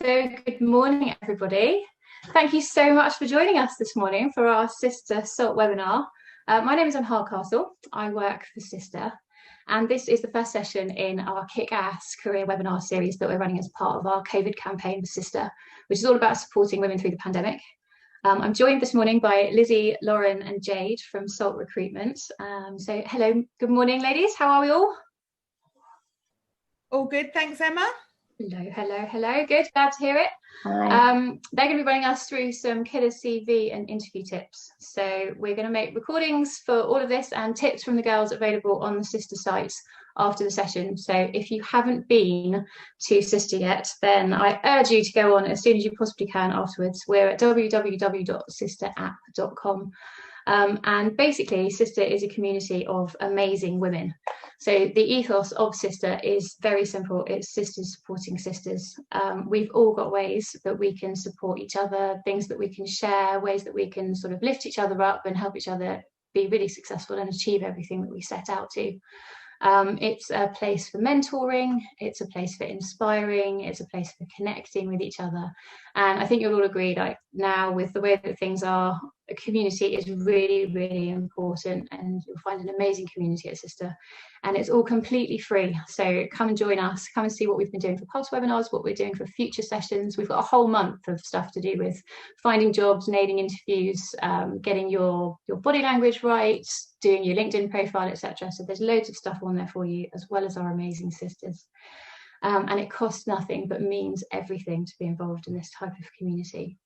So good morning, everybody. Thank you so much for joining us this morning for our Sistr Salt webinar. My name is Anne Hardcastle. I work for Sistr, and this is the first session in our kick-ass career webinar series that we're running as part of our COVID campaign for Sistr, which is all about supporting women through the pandemic. I'm joined this morning by Lizzie, Lauren and Jade from Salt Recruitment. So hello, good morning, ladies. How are we all? All good, thanks, Emma. Hello. Good, glad to hear it. They're going to be running us through some killer CV and interview tips. So we're going to make recordings for all of this and tips from the girls available on the Sistr sites after the session. So if you haven't been to Sistr yet, then I urge you to go on as soon as you possibly can afterwards. We're at www.sistrapp.com. And basically, Sistr is a community of amazing women. So the ethos of Sistr is very simple. It's sisters supporting sisters. We've all got ways that we can support each other, things that we can share, ways that we can sort of lift each other up and help each other be really successful and achieve everything that we set out to. It's a place for mentoring, it's a place for inspiring, it's a place for connecting with each other. And I think you'll all agree, like now with the way that things are, a community is really, really important, and you'll find an amazing community at Sistr, and it's all completely free. So come and join us, come and see what we've been doing for past webinars, what we're doing for future sessions. We've got a whole month of stuff to do with finding jobs, nailing interviews, getting your body language right, doing your LinkedIn profile, etc. So there's loads of stuff on there for you, as well as our amazing sisters. And it costs nothing but means everything to be involved in this type of community.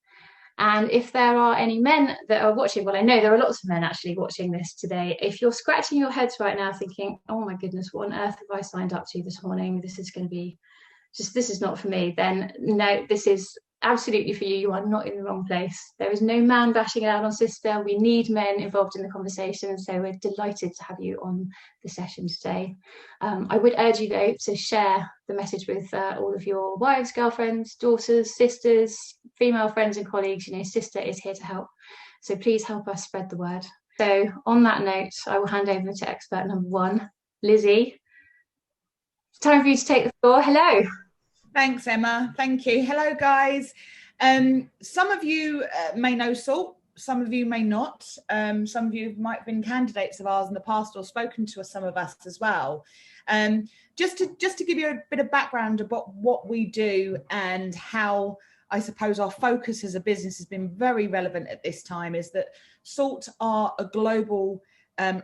And if there are any men that are watching, well, I know there are lots of men actually watching this today. If you're scratching your heads right now thinking, oh my goodness, what on earth have I signed up to this morning? This is going to be this is not for me. Then no, this is absolutely for you. You are not in the wrong place. There is no man bashing it out on Sistr. We need men involved in the conversation. So we're delighted to have you on the session today. I would urge you though to share the message with all of your wives, girlfriends, daughters, sisters, female friends and colleagues. You know, Sistr is here to help. So please help us spread the word. So on that note, I will hand over to expert number one, Lizzie. It's time for you to take the floor. Hello. Thanks, Emma. Thank you. Hello, guys. Some of you may know Salt. Some of you may not. Some of you might have been candidates of ours in the past or spoken to some of us as well. Just to give you a bit of background about what we do and how I suppose our focus as a business has been very relevant at this time is that Salt are a global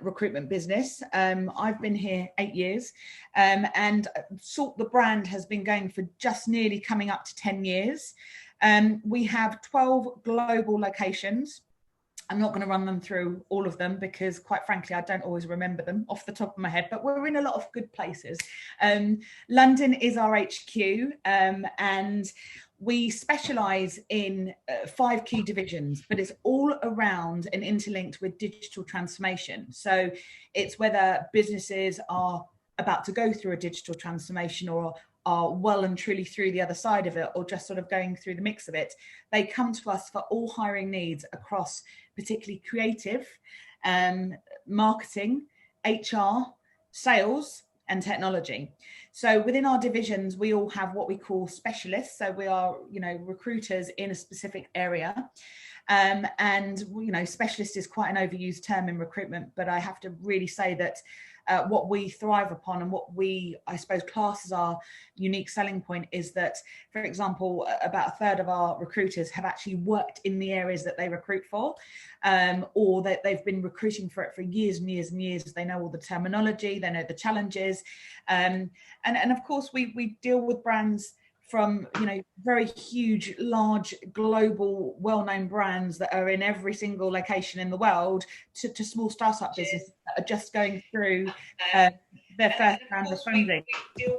recruitment business. I've been here 8 years, and Salt the brand has been going for just nearly coming up to 10 years. We have 12 global locations. I'm not going to run them through all of them because quite frankly I don't always remember them off the top of my head, but we're in a lot of good places. London is our HQ, and we specialise in 5 key divisions, but it's all around and interlinked with digital transformation. So it's whether businesses are about to go through a digital transformation or are well and truly through the other side of it, or just sort of going through the mix of it, they come to us for all hiring needs across particularly creative, marketing, HR, sales, and technology. So within our divisions, we all have what we call specialists. So we are, recruiters in a specific area. And, specialist is quite an overused term in recruitment, but I have to really say that what we thrive upon and what we, I suppose, class as our unique selling point is that, for example, about a third of our recruiters have actually worked in the areas that they recruit for, or that they've been recruiting for it for years and years and years. They know all the terminology, they know the challenges. And of course, we deal with brands from, very huge, large, global, well-known brands that are in every single location in the world to small startup businesses that are just going through their first round of funding. If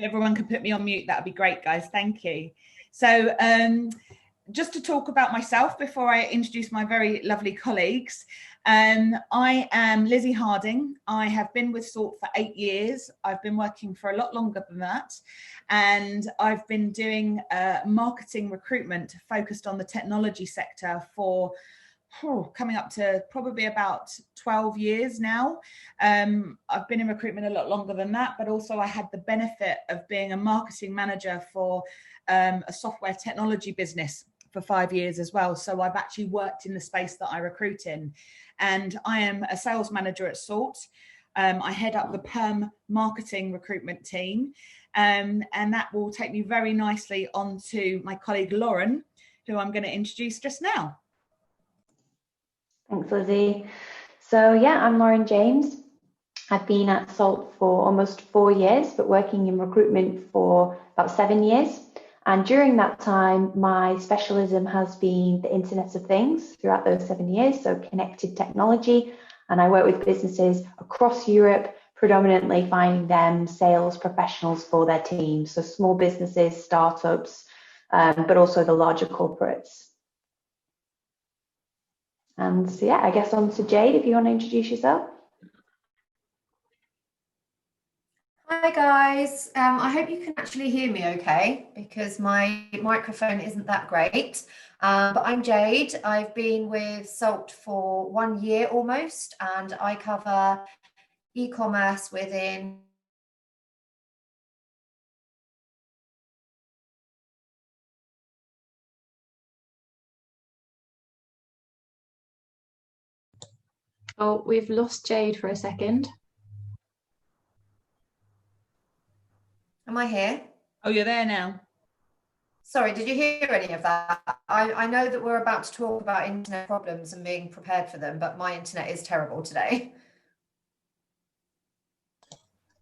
everyone could put me on mute, that would be great, guys. Thank you. So just to talk about myself before I introduce my very lovely colleagues. I am Lizzie Harding. I have been with Salt for 8 years. I've been working for a lot longer than that. And I've been doing marketing recruitment focused on the technology sector for coming up to probably about 12 years now. I've been in recruitment a lot longer than that, but also I had the benefit of being a marketing manager for a software technology business for 5 years as well. So I've actually worked in the space that I recruit in, and I am a sales manager at Salt. I head up the perm marketing recruitment team, and that will take me very nicely onto my colleague Lauren, who I'm going to introduce just now. Thanks, Lizzie. So yeah, I'm Lauren James. I've been at Salt for almost 4 years, but working in recruitment for about 7 years. And during that time, my specialism has been the Internet of Things throughout those 7 years, so connected technology. And I work with businesses across Europe, predominantly finding them sales professionals for their teams. So small businesses, startups, but also the larger corporates. And so yeah, I guess on to Jade, if you want to introduce yourself. Hi guys, I hope you can actually hear me okay, because my microphone isn't that great. But I'm Jade. I've been with Salt for 1 year almost, and I cover e-commerce within Oh, we've lost Jade for a second. Am I here? Oh, you're there now. Sorry, did you hear any of that? I know that we're about to talk about internet problems and being prepared for them, but my internet is terrible today.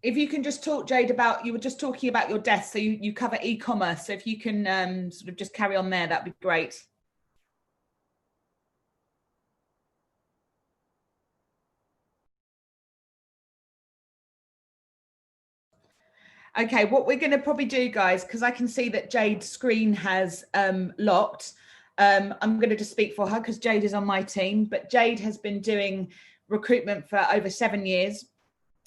If you can just talk, Jade, about, you were just talking about your desk, so you cover e-commerce. So if you can sort of just carry on there, that'd be great. Okay, what we're going to probably do, guys, because I can see that Jade's screen has locked. I'm going to just speak for her because Jade is on my team, but Jade has been doing recruitment for over 7 years,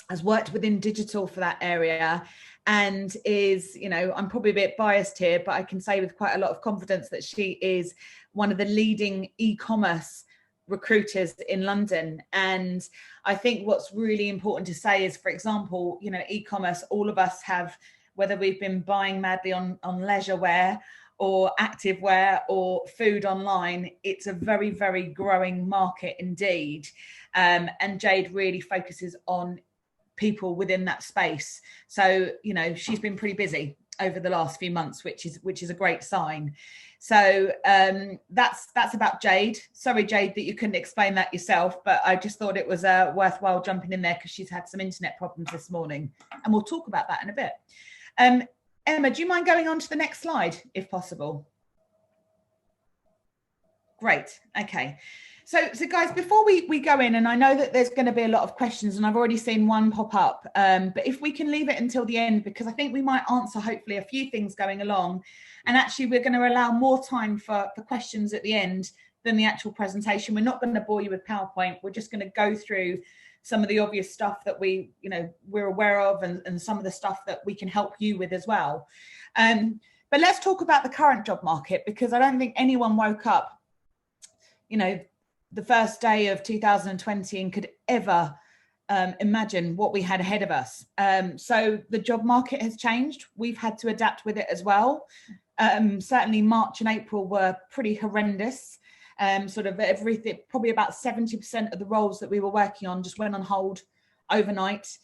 has worked within digital for that area, and is, you know, I'm probably a bit biased here, but I can say with quite a lot of confidence that she is one of the leading e-commerce recruiters in London. And I think what's really important to say is, for example, you know, e-commerce, all of us have, whether we've been buying madly on leisure wear or active wear or food online, it's a very, very growing market indeed. And Jade really focuses on people within that space. So, you know, she's been pretty busy over the last few months, which is a great sign. So that's about Jade. Sorry, Jade, that you couldn't explain that yourself, but I just thought it was worthwhile jumping in there because she's had some internet problems this morning, and we'll talk about that in a bit. Emma, do you mind going on to the next slide, if possible? Great. Okay. So guys, before we go in, and I know that there's going to be a lot of questions, and I've already seen one pop up, but if we can leave it until the end, because I think we might answer hopefully a few things going along, and actually we're going to allow more time for questions at the end than the actual presentation. We're not going to bore you with PowerPoint. We're just going to go through some of the obvious stuff that we're aware of, and some of the stuff that we can help you with as well. But let's talk about the current job market, because I don't think anyone woke up, you know, the first day of 2020 and could ever imagine what we had ahead of us. So the job market has changed. We've had to adapt with it as well. Certainly March and April were pretty horrendous. Sort of everything, probably about 70% of the roles that we were working on just went on hold overnight.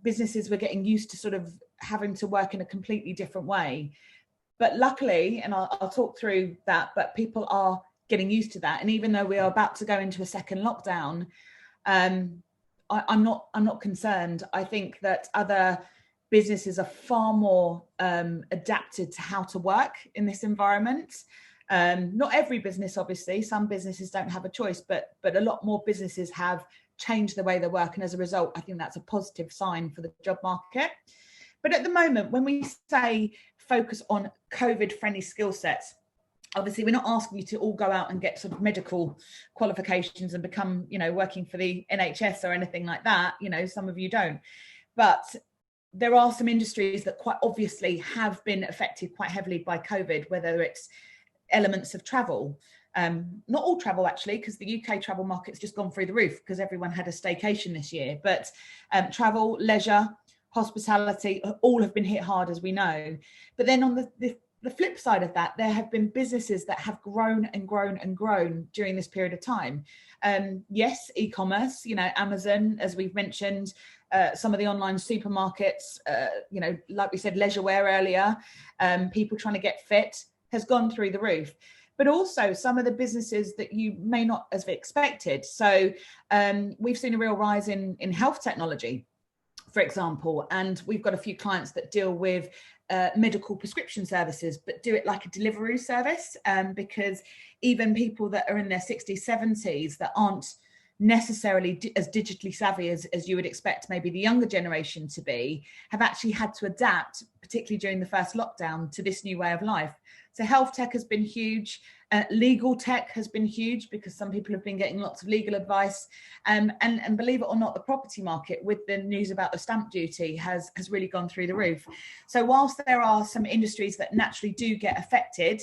Businesses were getting used to sort of having to work in a completely different way. But luckily, and I'll talk through that, but people are getting used to that. And even though we are about to go into a second lockdown, I'm not concerned. I think that other businesses are far more adapted to how to work in this environment. Not every business, obviously. Some businesses don't have a choice, but a lot more businesses have changed the way they work. And as a result, I think that's a positive sign for the job market. But at the moment, when we say focus on COVID-friendly skill sets, obviously, we're not asking you to all go out and get sort of medical qualifications and become, you know, working for the NHS or anything like that. You know, some of you don't. But there are some industries that quite obviously have been affected quite heavily by COVID, whether it's elements of travel, Not all travel actually, because the UK travel market's just gone through the roof because everyone had a staycation this year, but travel, leisure, hospitality, all have been hit hard, as we know. But then on the flip side of that, there have been businesses that have grown and grown and grown during this period of time. Yes, e-commerce, you know, Amazon, as we've mentioned, some of the online supermarkets, you know, like we said, leisure wear earlier, people trying to get fit has gone through the roof. But also some of the businesses that you may not have expected. So we've seen a real rise in health technology, for example, and we've got a few clients that deal with medical prescription services, but do it like a delivery service, because even people that are in their 60s, 70s that aren't necessarily as digitally savvy as you would expect maybe the younger generation to be, have actually had to adapt, particularly during the first lockdown, to this new way of life. So health tech has been huge. Legal tech has been huge because some people have been getting lots of legal advice. And believe it or not, the property market, with the news about the stamp duty, has really gone through the roof. So whilst there are some industries that naturally do get affected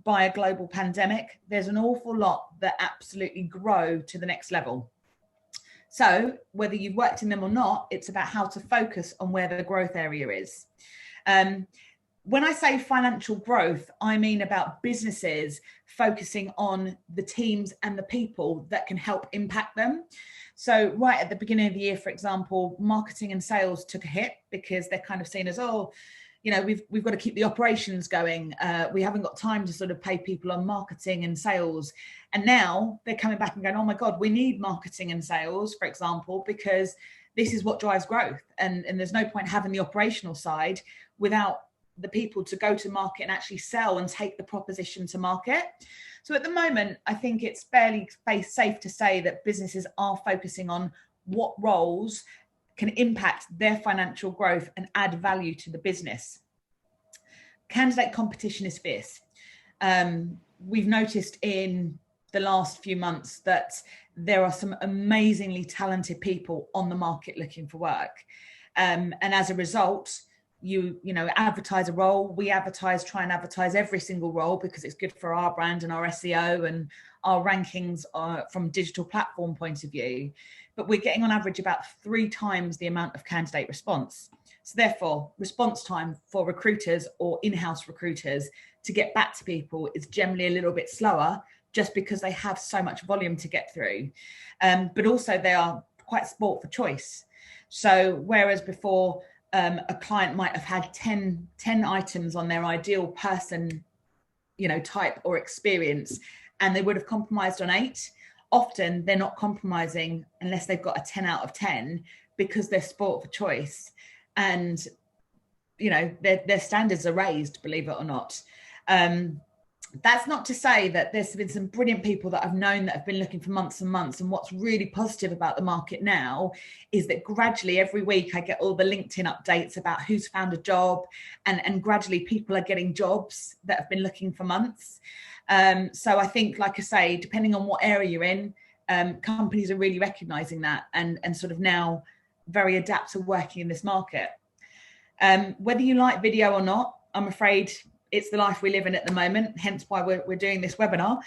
by a global pandemic, there's an awful lot that absolutely grow to the next level. So whether you've worked in them or not, it's about how to focus on where the growth area is. When I say financial growth, I mean about businesses focusing on the teams and the people that can help impact them. So right at the beginning of the year, for example, marketing and sales took a hit because they're kind of seen as, oh, you know, we've got to keep the operations going. We haven't got time to sort of pay people on marketing and sales. And now they're coming back and going, oh my God, we need marketing and sales, for example, because this is what drives growth. And there's no point having the operational side without the people to go to market and actually sell and take the proposition to market. So at the moment, I think it's fairly safe to say that businesses are focusing on what roles can impact their financial growth and add value to the business. Candidate competition is fierce. We've noticed in the last few months that there are some amazingly talented people on the market looking for work. And as a result, you know, advertise a role. We try and advertise every single role because it's good for our brand and our SEO and our rankings from a digital platform point of view. But we're getting on average about 3 times the amount of candidate response. So therefore, response time for recruiters or in-house recruiters to get back to people is generally a little bit slower, just because they have so much volume to get through. But also they are quite sport for choice. So whereas before, a client might have had 10 items on their ideal person, you know, type or experience, and they would have compromised on 8. Often they're not compromising unless they've got a 10 out of 10 because they're sport for choice, and you know their standards are raised, believe it or not. That's not to say that there's been some brilliant people that I've known that have been looking for months and months. And what's really positive about the market now is that gradually every week I get all the LinkedIn updates about who's found a job, and gradually people are getting jobs that have been looking for months. So I think, like I say, depending on what area you're in, companies are really recognizing that and sort of now very adept to working in this market. Whether you like video or not, I'm afraid it's the life we live in at the moment, hence why we're doing this webinar.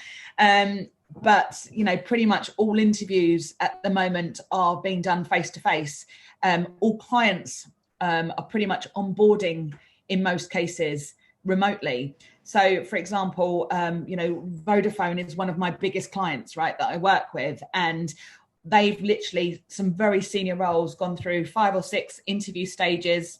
But, you know, pretty much all interviews at the moment are being done face-to-face. All clients are pretty much onboarding, in most cases, remotely. So, for example, you know, Vodafone is one of my biggest clients, right, that I work with. And they've literally, some very senior roles, gone through 5 or 6 interview stages,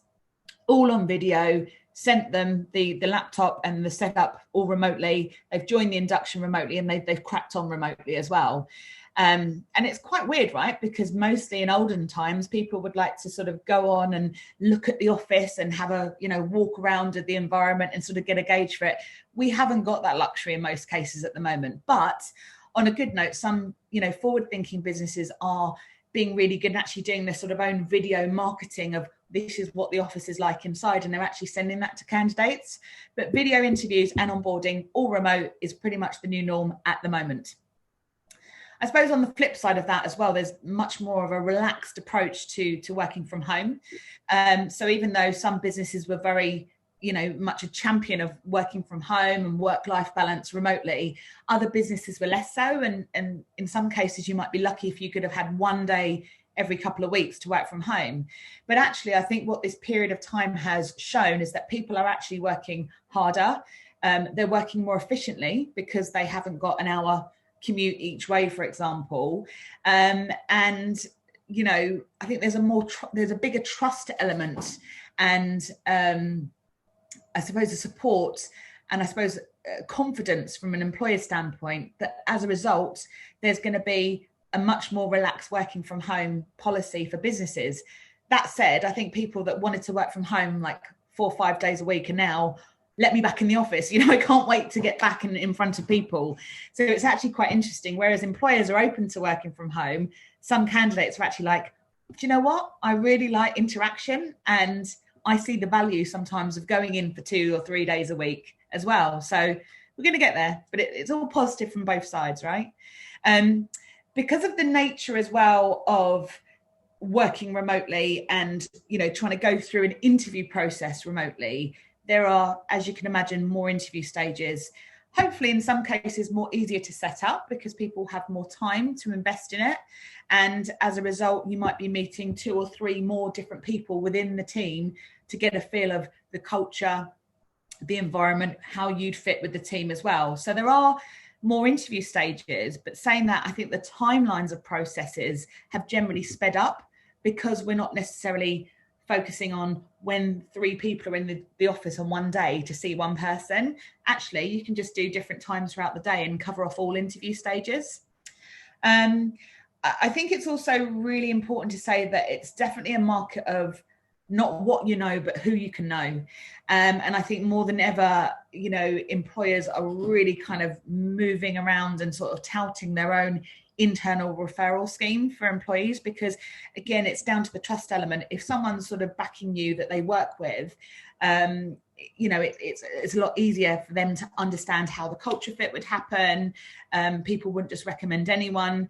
all on video, sent them the laptop and the setup all remotely. They've joined the induction remotely, and they've cracked on remotely as well. And it's quite weird, right? Because mostly in olden times, people would like to sort of go on and look at the office and have a, you know, walk around the environment and sort of get a gauge for it. We haven't got that luxury in most cases at the moment. But on a good note, some, you know, forward-thinking businesses are being really good and actually doing their sort of own video marketing of this is what the office is like inside, and they're actually sending that to candidates. But video interviews and onboarding, all remote, is pretty much the new norm at the moment. I suppose on the flip side of that as well, there's much more of a relaxed approach to working from home. So even though some businesses were very much a champion of working from home and work-life balance remotely. Other businesses were less so, and in some cases you might be lucky if you could have had one day every couple of weeks to work from home. But actually, I think what this period of time has shown is that people are actually working harder. They're working more efficiently because they haven't got an hour commute each way, for example. And I think there's a bigger trust element, and I suppose a support, and I suppose confidence from an employer standpoint, that as a result, there's going to be a much more relaxed working from home policy for businesses. That said, I think people that wanted to work from home like 4 or 5 days a week are now, let me back in the office. I can't wait to get back in front of people. So it's actually quite interesting. Whereas employers are open to working from home, some candidates are actually like, do you know what? I really like interaction, and I see the value sometimes of going in for 2 or 3 days a week as well. So we're going to get there, but it's all positive from both sides, right? Because of the nature as well of working remotely and, trying to go through an interview process remotely, there are, as you can imagine, more interview stages. Hopefully, in some cases, more easier to set up because people have more time to invest in it. And as a result, you might be meeting 2 or 3 more different people within the team to get a feel of the culture, the environment, how you'd fit with the team as well. So there are more interview stages, but saying that, I think the timelines of processes have generally sped up because we're not necessarily focusing on when 3 people are in the office on one day to see one person. Actually, you can just do different times throughout the day and cover off all interview stages. I think it's also really important to say that it's definitely a market of not what you know, but who you can know. And I think more than ever, employers are really kind of moving around and sort of touting their own internal referral scheme for employees, because again, it's down to the trust element. If someone's sort of backing you that they work with, it's a lot easier for them to understand how the culture fit would happen. People wouldn't just recommend anyone.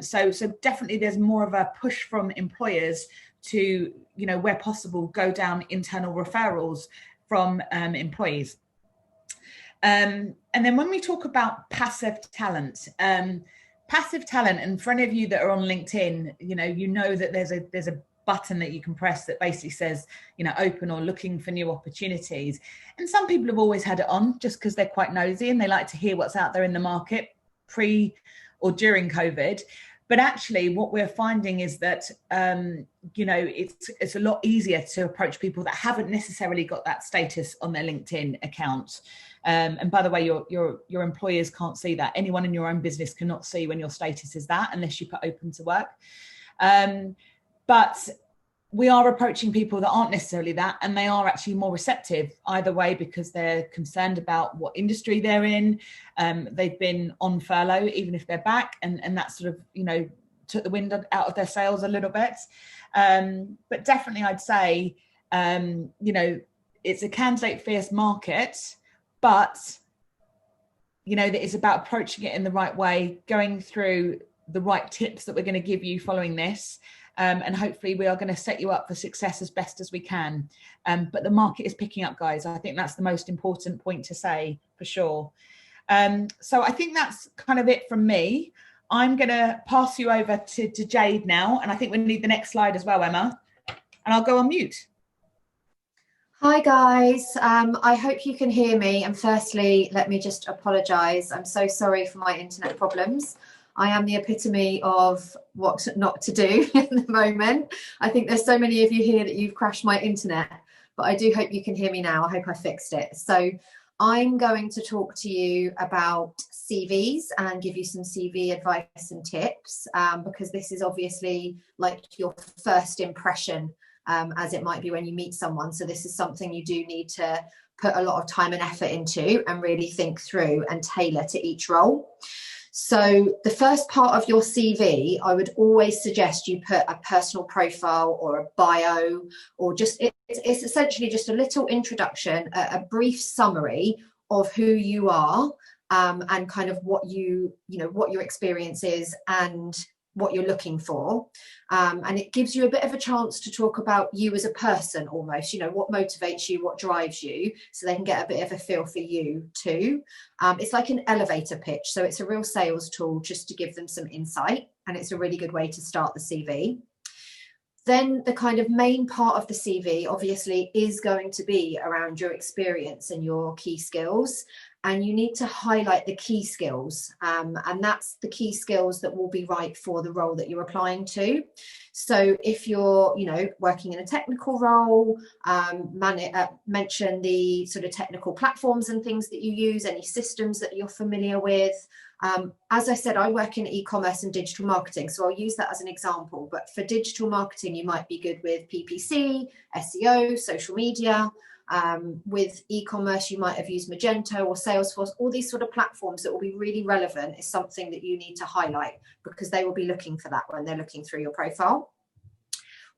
So definitely there's more of a push from employers to, where possible, go down internal referrals from employees. And then when we talk about passive talent, and for any of you that are on LinkedIn, that there's a button that you can press that basically says, open or looking for new opportunities. And some people have always had it on just because they're quite nosy and they like to hear what's out there in the market pre or during COVID. But actually what we're finding is that, it's a lot easier to approach people that haven't necessarily got that status on their LinkedIn account. And by the way, your employers can't see that. Anyone in your own business cannot see when your status is that unless you put open to work. But we are approaching people that aren't necessarily that, and they are actually more receptive either way because they're concerned about what industry they're in. They've been on furlough, even if they're back, and that sort of, took the wind out of their sails a little bit. But definitely I'd say, it's a candidate fierce market, but, that it's about approaching it in the right way, going through the right tips that we're going to give you following this. And hopefully we are going to set you up for success as best as we can. But the market is picking up, guys. I think that's the most important point to say for sure. So I think that's kind of it from me. I'm going to pass you over to Jade now. And I think we need the next slide as well, Emma. And I'll go on mute. Hi guys, I hope you can hear me. And firstly, let me just apologise. I'm so sorry for my internet problems. I am the epitome of what not to do at the moment. I think there's so many of you here that you've crashed my internet, but I do hope you can hear me now. I hope I fixed it. So I'm going to talk to you about CVs and give you some CV advice and tips, because this is obviously like your first impression, as it might be when you meet someone. So this is something you do need to put a lot of time and effort into and really think through and tailor to each role. So the first part of your CV, I would always suggest you put a personal profile or a bio, or just it's essentially just a little introduction, a brief summary of who you are, and kind of what what your experience is, and what you're looking for, and it gives you a bit of a chance to talk about you as a person almost, what motivates you, what drives you, so they can get a bit of a feel for you too. It's like an elevator pitch, so it's a real sales tool just to give them some insight, and it's a really good way to start the CV. Then the kind of main part of the CV obviously is going to be around your experience and your key skills. And you need to highlight the key skills, and that's the key skills that will be right for the role that you're applying to. So if you're, working in a technical role, mention the sort of technical platforms and things that you use, any systems that you're familiar with. As I said, I work in e-commerce and digital marketing, so I'll use that as an example. But for digital marketing, you might be good with PPC, SEO, social media. With e-commerce, you might have used Magento or Salesforce. All these sort of platforms that will be really relevant is something that you need to highlight, because they will be looking for that when they're looking through your profile.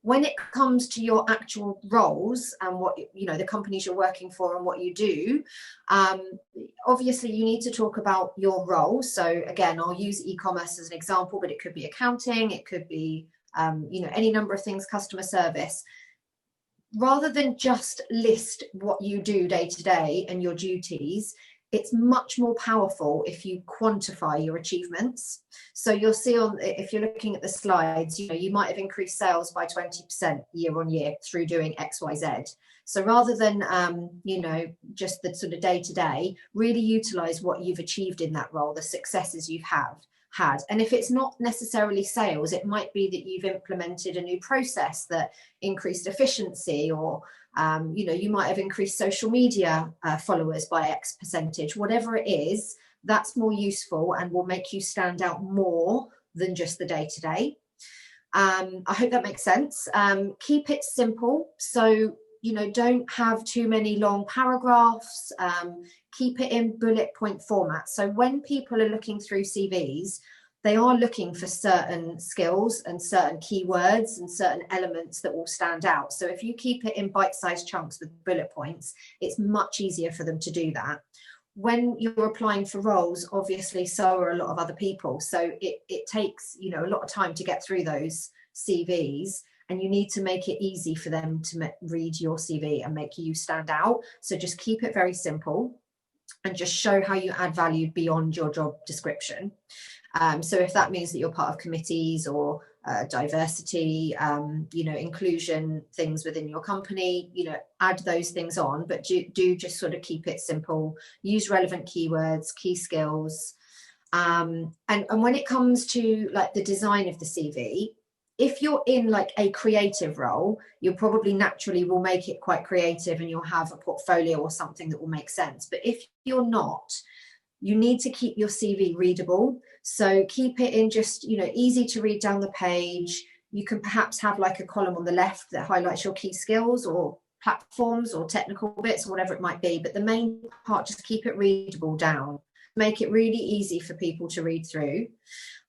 When it comes to your actual roles and what, the companies you're working for and what you do, obviously you need to talk about your role. So again, I'll use e-commerce as an example, but it could be accounting, it could be, any number of things, customer service. Rather than just list what you do day to day and your duties, it's much more powerful if you quantify your achievements. So you'll see if you're looking at the slides, you might have increased sales by 20% year on year through doing X, Y, Z. So rather than, just the sort of day to day, really utilize what you've achieved in that role, the successes you've had. And if it's not necessarily sales, it might be that you've implemented a new process that increased efficiency, or you might have increased social media followers by X percentage. Whatever it is, that's more useful and will make you stand out more than just the day to day. I hope that makes sense. Keep it simple. So don't have too many long paragraphs. Keep it in bullet point format. So when people are looking through CVs, they are looking for certain skills and certain keywords and certain elements that will stand out. So if you keep it in bite-sized chunks with bullet points, it's much easier for them to do that. When you're applying for roles, obviously, so are a lot of other people. So it takes, a lot of time to get through those CVs. And you need to make it easy for them to read your CV and make you stand out. So just keep it very simple and just show how you add value beyond your job description. So if that means that you're part of committees or diversity, inclusion things within your company, add those things on, but do just sort of keep it simple. Use relevant keywords, key skills. And when it comes to like the design of the CV, if you're in like a creative role, you probably naturally will make it quite creative and you'll have a portfolio or something that will make sense. But if you're not, you need to keep your CV readable. So keep it in just, easy to read down the page. You can perhaps have like a column on the left that highlights your key skills or platforms or technical bits or whatever it might be. But the main part, just keep it readable down. Make it really easy for people to read through.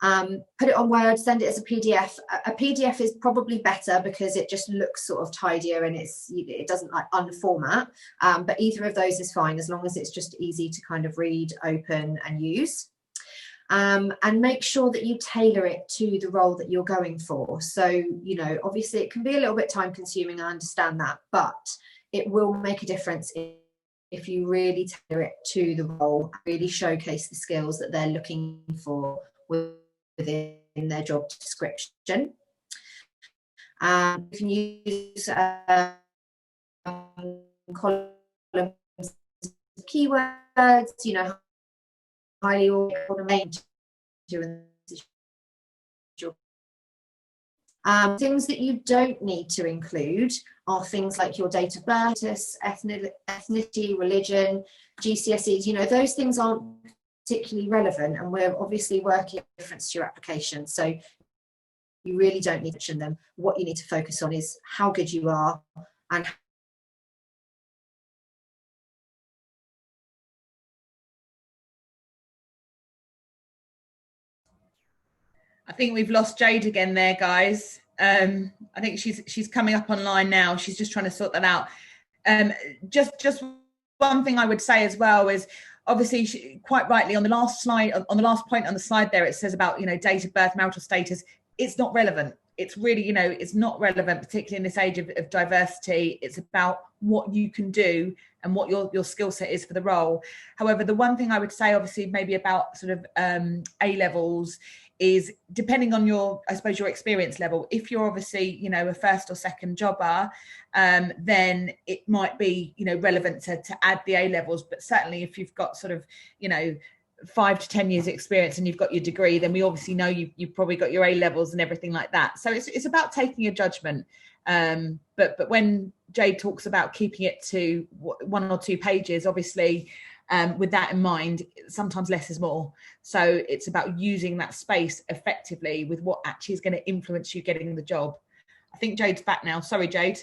Put it on Word, send it as a PDF. A PDF is probably better because it just looks sort of tidier and it doesn't like unformat. But either of those is fine as long as it's just easy to kind of read, open and use. And make sure that you tailor it to the role that you're going for. So, obviously it can be a little bit time consuming, I understand that, but it will make a difference if you really tailor it to the role, really showcase the skills that they're looking for within their job description. You can use columns of keywords, highly automated. Things that you don't need to include are things like your date of birth, ethnicity, religion, GCSEs. Those things aren't particularly relevant, and we're obviously working in difference to your application. So you really don't need to mention them. What you need to focus on is how good you are and I think we've lost Jade again there, guys. I think she's coming up online now. She's just trying to sort that out. Just one thing I would say as well is obviously, quite rightly, on the last slide, on the last point on the slide there, it says about, date of birth, marital status. It's not relevant. It's really, it's not relevant, particularly in this age of diversity. It's about what you can do and what your skill set is for the role. However, the one thing I would say, obviously, maybe about sort of A levels is, depending on your experience level. If you're obviously, a first or second jobber, then it might be, relevant to add the A levels. But certainly if you've got sort of, 5 to 10 years experience and you've got your degree, then we obviously know you've probably got your A levels and everything like that. So it's about taking a judgment. But when Jade talks about keeping it to 1 or 2 pages, obviously, with that in mind, sometimes less is more. So it's about using that space effectively with what actually is going to influence you getting the job. I think Jade's back now. Sorry, Jade.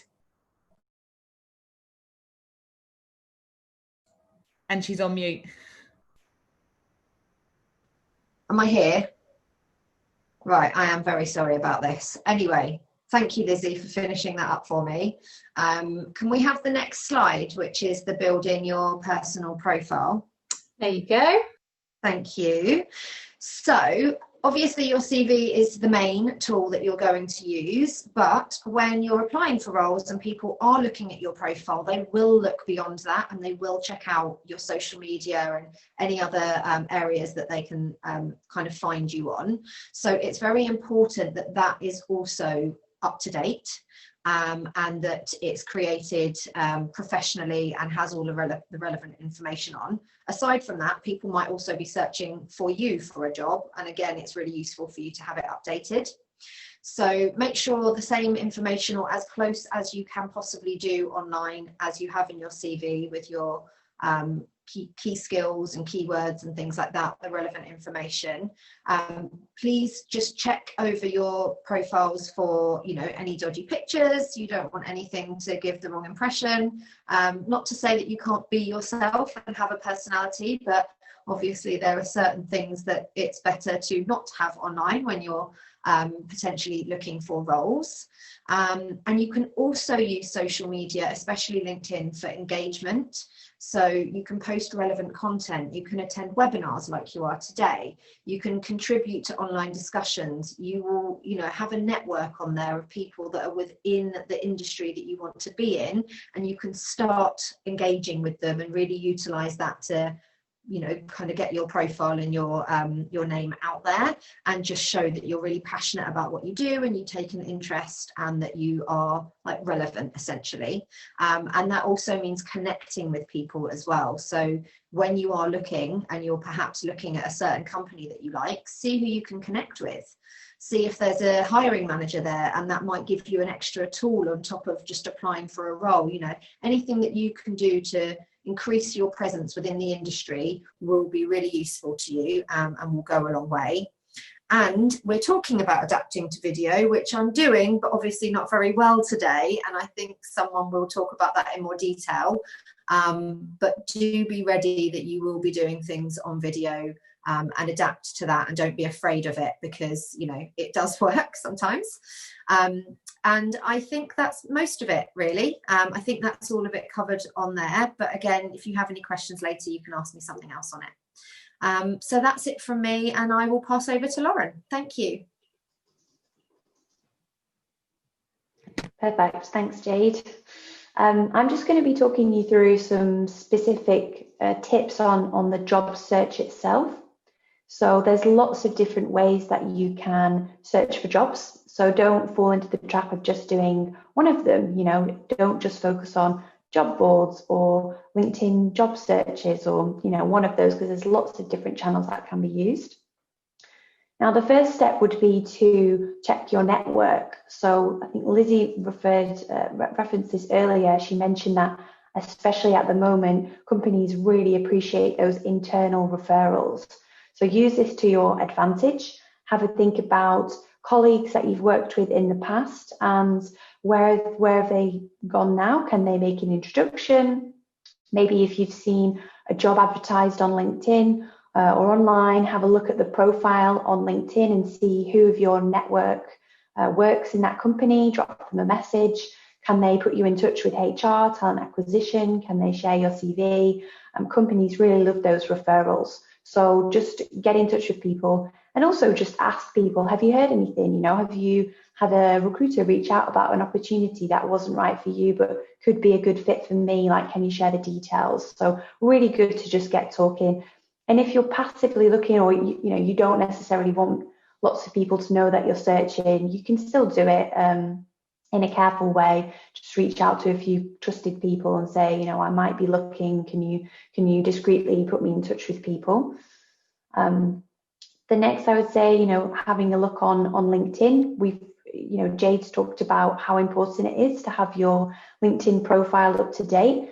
And she's on mute. Am I here? Right, I am very sorry about this. Anyway, thank you, Lizzie, for finishing that up for me. Can we have the next slide, which is the building your personal profile? There you go. Thank you. So obviously your CV is the main tool that you're going to use, but when you're applying for roles and people are looking at your profile, they will look beyond that and they will check out your social media and any other areas that they can kind of find you on. So it's very important that that is also up to date. And that it's created professionally and has all the relevant information on. Aside from that, people might also be searching for you for a job. And again, it's really useful for you to have it updated. So make sure the same information, or as close as you can possibly do online, as you have in your CV, with your key skills and keywords and things like that, the relevant information. Please just check over your profiles for, any dodgy pictures. You don't want anything to give the wrong impression. Not to say that you can't be yourself and have a personality, but obviously there are certain things that it's better to not have online when you're potentially looking for roles. And you can also use social media, especially LinkedIn, for engagement. So you can post relevant content, you can attend webinars like you are today, you can contribute to online discussions, you will, have a network on there of people that are within the industry that you want to be in, and you can start engaging with them and really utilize that to, kind of get your profile and your name out there, and just show that you're really passionate about what you do and you take an interest and that you are relevant, essentially. And that also means connecting with people as well. So when you are looking and you're perhaps looking at a certain company that you like, see who you can connect with. See if there's a hiring manager there, and that might give you an extra tool on top of just applying for a role. Anything that you can do to increase your presence within the industry will be really useful to you, and will go a long way. And we're talking about adapting to video, which I'm doing, but obviously not very well today. And I think someone will talk about that in more detail. But do be ready that you will be doing things on video, and adapt to that, and don't be afraid of it, because it does work sometimes. And I think that's most of it, really. I think that's all of it covered on there, but again, if you have any questions later, you can ask me something else on it. So that's it from me, and I will pass over to Lauren. Thank you. Perfect, thanks Jade. I'm just going to be talking you through some specific tips on the job search itself. So there's lots of different ways that you can search for jobs. So don't fall into the trap of just doing one of them. Don't just focus on job boards or LinkedIn job searches or, one of those, because there's lots of different channels that can be used. Now, the first step would be to check your network. So I think Lizzie referenced this earlier. She mentioned that especially at the moment, companies really appreciate those internal referrals. So use this to your advantage. Have a think about colleagues that you've worked with in the past, and where have they gone now? Can they make an introduction? Maybe if you've seen a job advertised on LinkedIn or online, have a look at the profile on LinkedIn and see who of your network works in that company. Drop them a message, Can they put you in touch with HR, talent acquisition? Can they share your CV? Companies really love those referrals. So just get in touch with people, and also just ask people, have you heard anything? You know, have you had a recruiter reach out about an opportunity that wasn't right for you but could be a good fit for me? Like, can you share the details? So really good to just get talking. And if you're passively looking, or you don't necessarily want lots of people to know that you're searching, you can still do it in a careful way. Just reach out to a few trusted people and say, you know, I might be looking. Can you discreetly put me in touch with people? The next, I would say, you know, having a look on LinkedIn. Jade's talked about how important it is to have your LinkedIn profile up to date.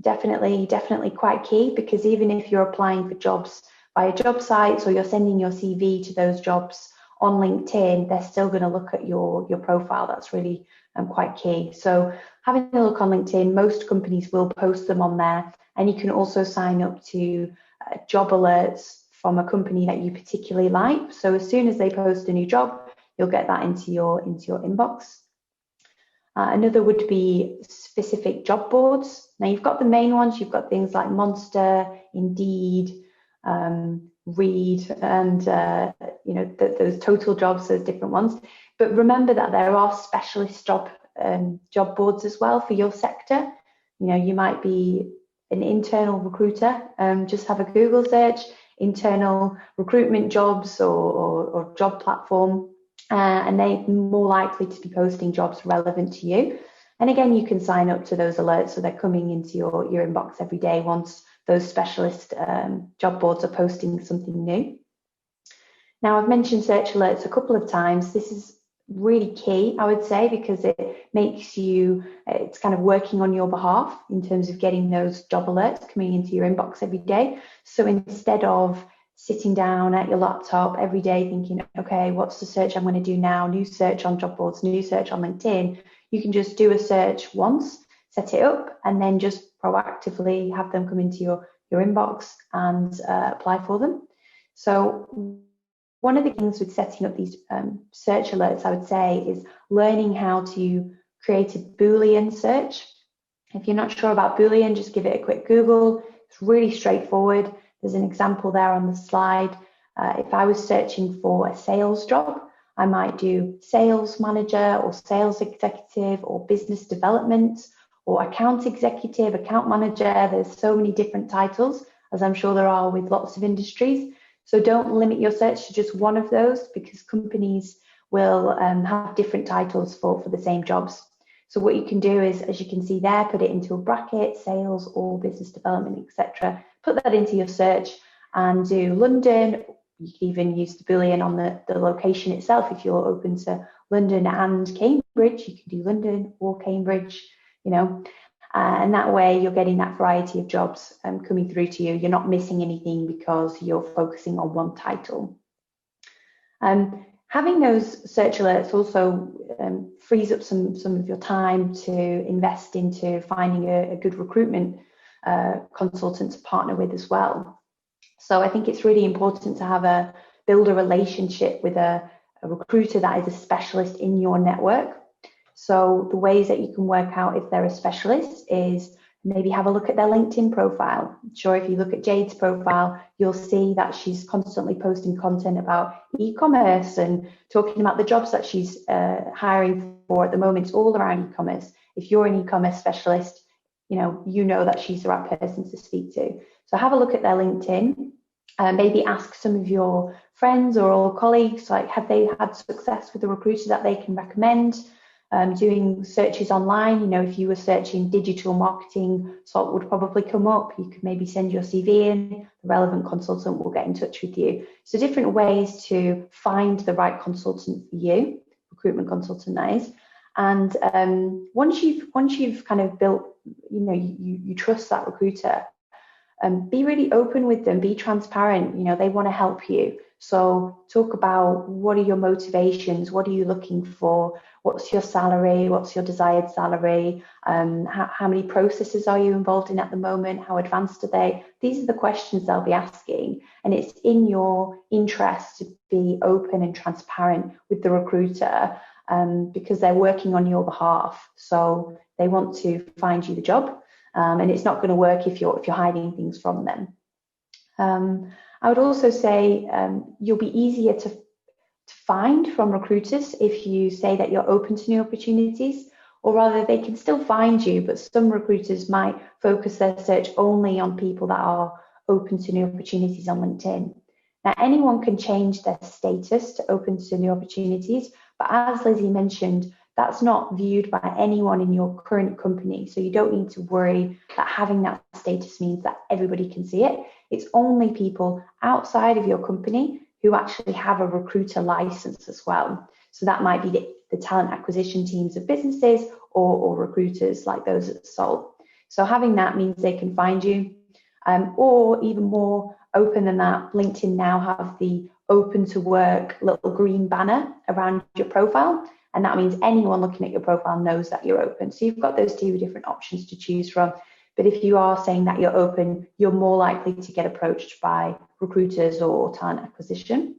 Definitely quite key, because even if you're applying for jobs via job sites, or you're sending your CV to those jobs on LinkedIn, they're still going to look at your profile. That's really quite key. So having a look on LinkedIn, most companies will post them on there, and you can also sign up to job alerts from a company that you particularly like. So as soon as they post a new job, you'll get that into your inbox. Another would be specific job boards. Now, you've got the main ones. You've got things like Monster, Indeed, Read, and those total jobs, those different ones. But remember that there are specialist job boards as well for your sector. You know, you might be an internal recruiter. Just have a Google search, internal recruitment jobs or job platform, and they're more likely to be posting jobs relevant to you. And again, you can sign up to those alerts, so they're coming into your inbox every day once those specialist job boards are posting something new. Now, I've mentioned search alerts a couple of times. This is really key, I would say, because it makes it's kind of working on your behalf in terms of getting those job alerts coming into your inbox every day. So instead of sitting down at your laptop every day thinking, okay, what's the search I'm going to do now? New search on job boards, new search on LinkedIn. You can just do a search once, set it up, and then just proactively have them come into your inbox and apply for them. So one of the things with setting up these search alerts, I would say, is learning how to create a Boolean search. If you're not sure about Boolean, just give it a quick Google. It's really straightforward. There's an example there on the slide. If I was searching for a sales job, I might do sales manager or sales executive or business development or account executive, account manager. There's so many different titles, as I'm sure there are with lots of industries. So don't limit your search to just one of those, because companies will have different titles for the same jobs. So what you can do is, as you can see there, put it into a bracket, sales or business development, etc. Put that into your search and do London. You can even use the Boolean on the location itself. If you're open to London and Cambridge, you can do London or Cambridge, you know. And that way you're getting that variety of jobs coming through to you. You're not missing anything because you're focusing on one title. Having those search alerts also frees up some of your time to invest into finding a good recruitment consultant to partner with as well. So I think it's really important to build a relationship with a recruiter that is a specialist in your network. So the ways that you can work out if they're a specialist is maybe have a look at their LinkedIn profile. I'm sure if you look at Jade's profile, you'll see that she's constantly posting content about e-commerce and talking about the jobs that she's hiring for at the moment. It's all around e-commerce. If you're an e-commerce specialist, you know that she's the right person to speak to. So have a look at their LinkedIn. Maybe ask some of your friends or old colleagues, like, have they had success with a recruiter that they can recommend? Doing searches online, if you were searching digital marketing, Salt would probably come up. You could maybe send your CV in, the relevant consultant will get in touch with you. So different ways to find the right consultant for you, recruitment consultant that is. And once you've kind of built, you trust that recruiter, be really open with them, be transparent. They want to help you. So talk about, what are your motivations? What are you looking for? What's your salary? What's your desired salary? How many processes are you involved in at the moment? How advanced are they? These are the questions they'll be asking. And it's in your interest to be open and transparent with the recruiter. because they're working on your behalf. So they want to find you the job, and it's not going to work if you're hiding things from them. I would also say you'll be easier to find from recruiters if you say that you're open to new opportunities, or rather they can still find you, but some recruiters might focus their search only on people that are open to new opportunities on LinkedIn. Now, anyone can change their status to open to new opportunities, but as Lizzie mentioned, that's not viewed by anyone in your current company. So you don't need to worry that having that status means that everybody can see it. It's only people outside of your company who actually have a recruiter license as well. So that might be the talent acquisition teams of businesses or recruiters like those at Salt. So having that means they can find you. Or even more open than that, LinkedIn now have the open to work little green banner around your profile. And that means anyone looking at your profile knows that you're open. So you've got those two different options to choose from. But if you are saying that you're open, you're more likely to get approached by recruiters or talent acquisition.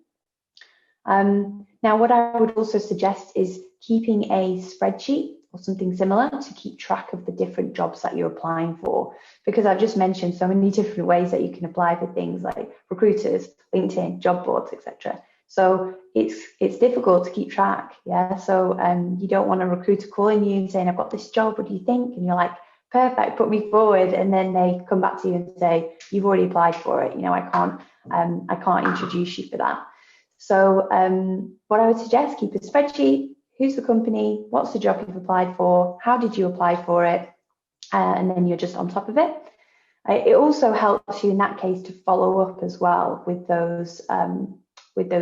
Now, what I would also suggest is keeping a spreadsheet or something similar to keep track of the different jobs that you're applying for, because I've just mentioned so many different ways that you can apply for things like recruiters, LinkedIn, job boards, etc. So it's difficult to keep track, yeah. So you don't want a recruiter calling you and saying, I've got this job, what do you think? And you're like, perfect, put me forward, and then they come back to you and say, you've already applied for it, you know, I can't introduce you for that. So what I would suggest, keep a spreadsheet. Who's the company? What's the job you've applied for? How did you apply for it? And then you're just on top of it. It also helps you in that case to follow up as well with those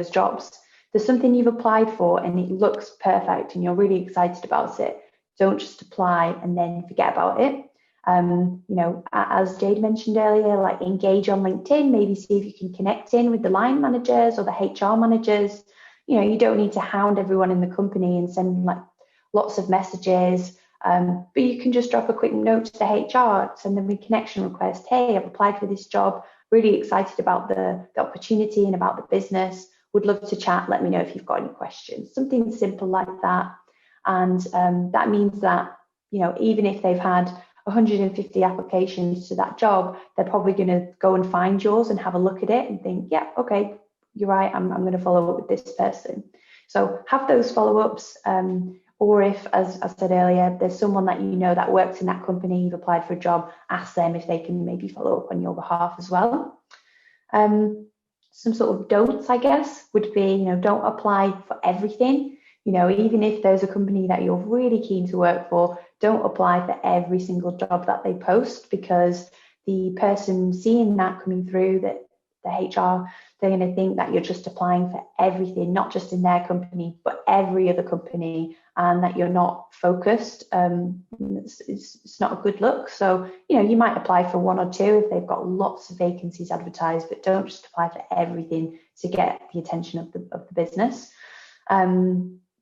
jobs. There's something you've applied for and it looks perfect and you're really excited about it. Don't just apply and then forget about it. You know, as Jade mentioned earlier, like engage on LinkedIn, maybe see if you can connect in with the line managers or the HR managers. You know, you don't need to hound everyone in the company and send like lots of messages, but you can just drop a quick note to the HR, send them a connection request. Hey, I've applied for this job, really excited about the opportunity and about the business. Would love to chat. Let me know if you've got any questions. Something simple like that. And that means that, you know, even if they've had 150 applications to that job, they're probably going to go and find yours and have a look at it and think, yeah, okay, you're right, I'm going to follow up with this person. So have those follow-ups, or if, as I said earlier, there's someone that you know that works in that company, you've applied for a job, ask them if they can maybe follow up on your behalf as well. Some sort of don'ts, I guess, would be, you know, don't apply for everything. You know, even if there's a company that you're really keen to work for, don't apply for every single job that they post, because the person seeing that coming through, that the HR, they're going to think that you're just applying for everything, not just in their company, but every other company, and that you're not focused. It's not a good look. So, you know, you might apply for one or two if they've got lots of vacancies advertised, but don't just apply for everything to get the attention of the business.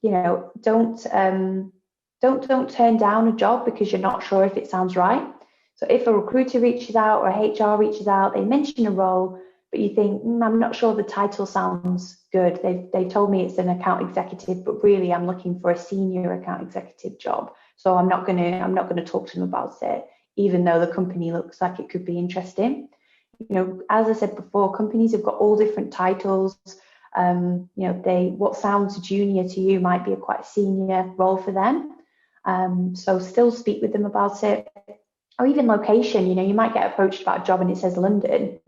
You know, don't turn down a job because you're not sure if it sounds right. So if a recruiter reaches out or a HR reaches out, they mention a role, but you think, I'm not sure the title sounds good. They told me it's an account executive, but really I'm looking for a senior account executive job. So I'm not gonna talk to them about it, even though the company looks like it could be interesting. You know, as I said before, companies have got all different titles. You know, what sounds junior to you might be a quite senior role for them. So still speak with them about it. Or even location, you know, you might get approached about a job and it says London,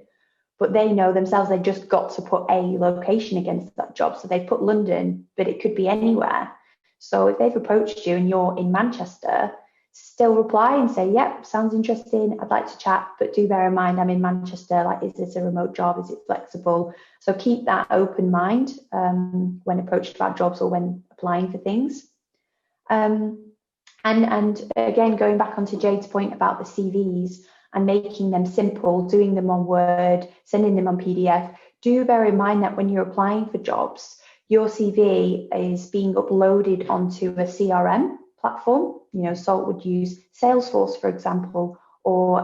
but they know themselves they've just got to put a location against that job. So they put London, but it could be anywhere. So if they've approached you and you're in Manchester, still reply and say, yep, sounds interesting, I'd like to chat, but do bear in mind I'm in Manchester, like, is this a remote job, is it flexible? So keep that open mind when approached about jobs or when applying for things. And again, going back onto Jade's point about the CVs and making them simple, doing them on Word, sending them on PDF, do bear in mind that when you're applying for jobs, your CV is being uploaded onto a CRM platform. You know, Salt would use Salesforce, for example, or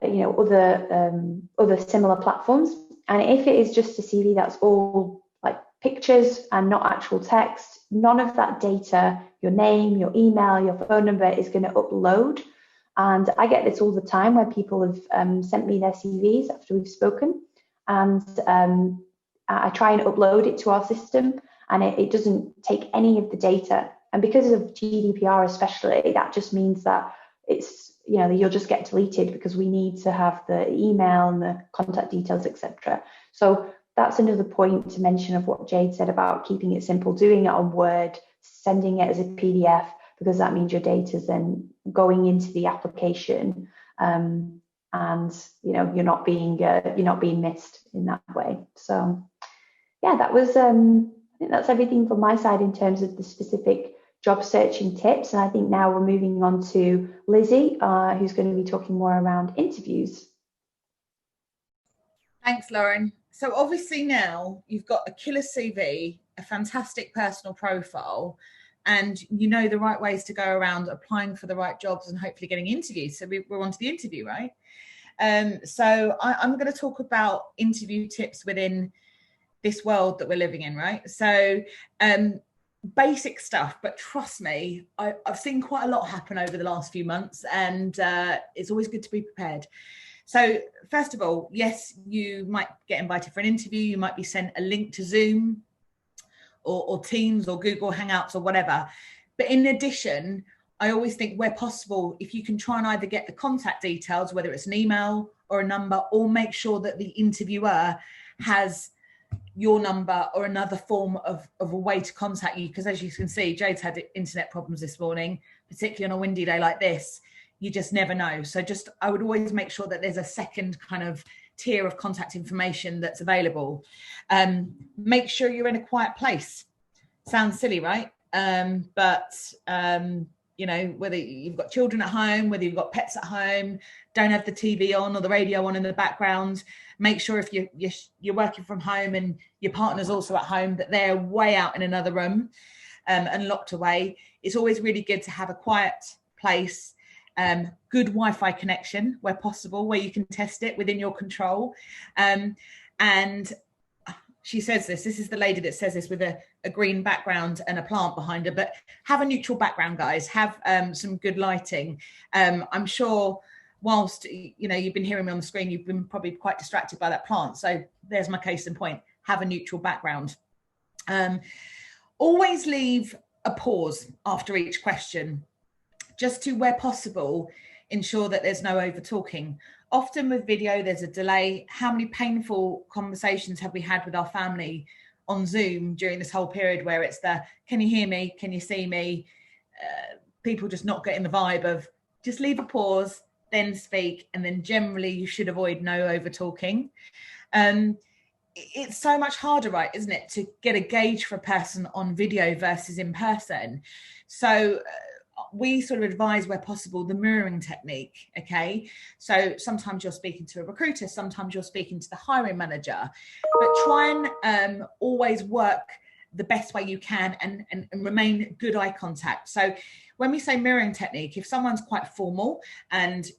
you know, other similar platforms. And if it is just a CV that's all like pictures and not actual text, none of that data, your name, your email, your phone number, is going to upload. And I get this all the time where people have sent me their CVs after we've spoken, and I try and upload it to our system, and it doesn't take any of the data. And because of GDPR especially, that just means that it's, you'll just get deleted, because we need to have the email and the contact details, etc. So that's another point to mention of what Jade said about keeping it simple, doing it on Word, sending it as a PDF, because that means your data is then going into the application, and you're not being missed in that way. So yeah, that was I think that's everything from my side in terms of the specific job searching tips. And I think now we're moving on to Lizzie, who's going to be talking more around interviews. Thanks, Lauren. So obviously now you've got a killer CV, a fantastic personal profile, and you know the right ways to go around applying for the right jobs and hopefully getting interviews. So we're on to the interview, right? So I'm going to talk about interview tips within this world that we're living in, right? So basic stuff, but trust me, I've seen quite a lot happen over the last few months, and it's always good to be prepared. So first of all, yes, you might get invited for an interview. You might be sent a link to Zoom or Teams or Google Hangouts or whatever. But in addition, I always think where possible, if you can try and either get the contact details, whether it's an email or a number, or make sure that the interviewer has your number or another form of a way to contact you. Because as you can see, Jade's had internet problems this morning, particularly on a windy day like this. You just never know. So I would always make sure that there's a second kind of tier of contact information that's available. Make sure you're in a quiet place. Sounds silly, right? But whether you've got children at home, whether you've got pets at home, don't have the TV on or the radio on in the background. Make sure if you're working from home and your partner's also at home, that they're way out in another room and locked away. It's always really good to have a quiet place, good Wi-Fi connection where possible, where you can test it within your control. And she says this is the lady that says this with a green background and a plant behind her, but have a neutral background, guys. Have some good lighting. I'm sure whilst you've been hearing me on the screen, you've been probably quite distracted by that plant. So there's my case in point. Have a neutral background. Always leave a pause after each question, just to, where possible, ensure that there's no over talking. Often with video, there's a delay. How many painful conversations have we had with our family on Zoom during this whole period where it's can you hear me? Can you see me? People just not getting the vibe of just leave a pause, then speak. And then generally you should avoid no over talking. It's so much harder, right, isn't it, to get a gauge for a person on video versus in person. So we sort of advise where possible the mirroring technique. Okay, so sometimes you're speaking to a recruiter, sometimes you're speaking to the hiring manager, but try and always work the best way you can and remain good eye contact. So when we say mirroring technique, if someone's quite formal and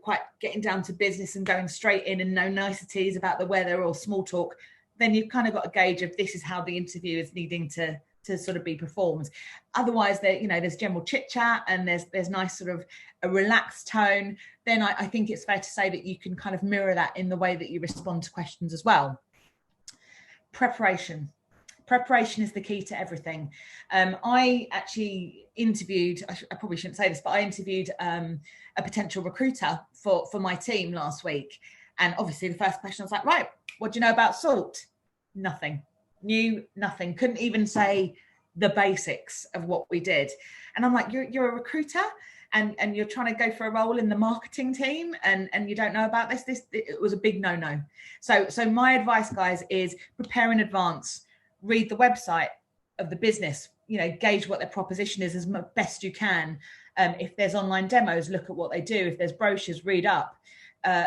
quite getting down to business and going straight in and no niceties about the weather or small talk, then you've kind of got a gauge of this is how the interview is needing to sort of be performed. Otherwise, there's general chit chat and there's nice sort of a relaxed tone. Then I think it's fair to say that you can kind of mirror that in the way that you respond to questions as well. Preparation is the key to everything. I actually interviewed, I probably shouldn't say this, but I interviewed a potential recruiter for my team last week. And obviously the first question I was like, right, what do you know about Salt? Nothing. Knew nothing, couldn't even say the basics of what we did. And I'm like, you're a recruiter and you're trying to go for a role in the marketing team and you don't know about this. It was a big no. So my advice, guys, is prepare in advance, read the website of the business, gauge what their proposition is as best you can. If there's online demos, look at what they do. If there's brochures, read up.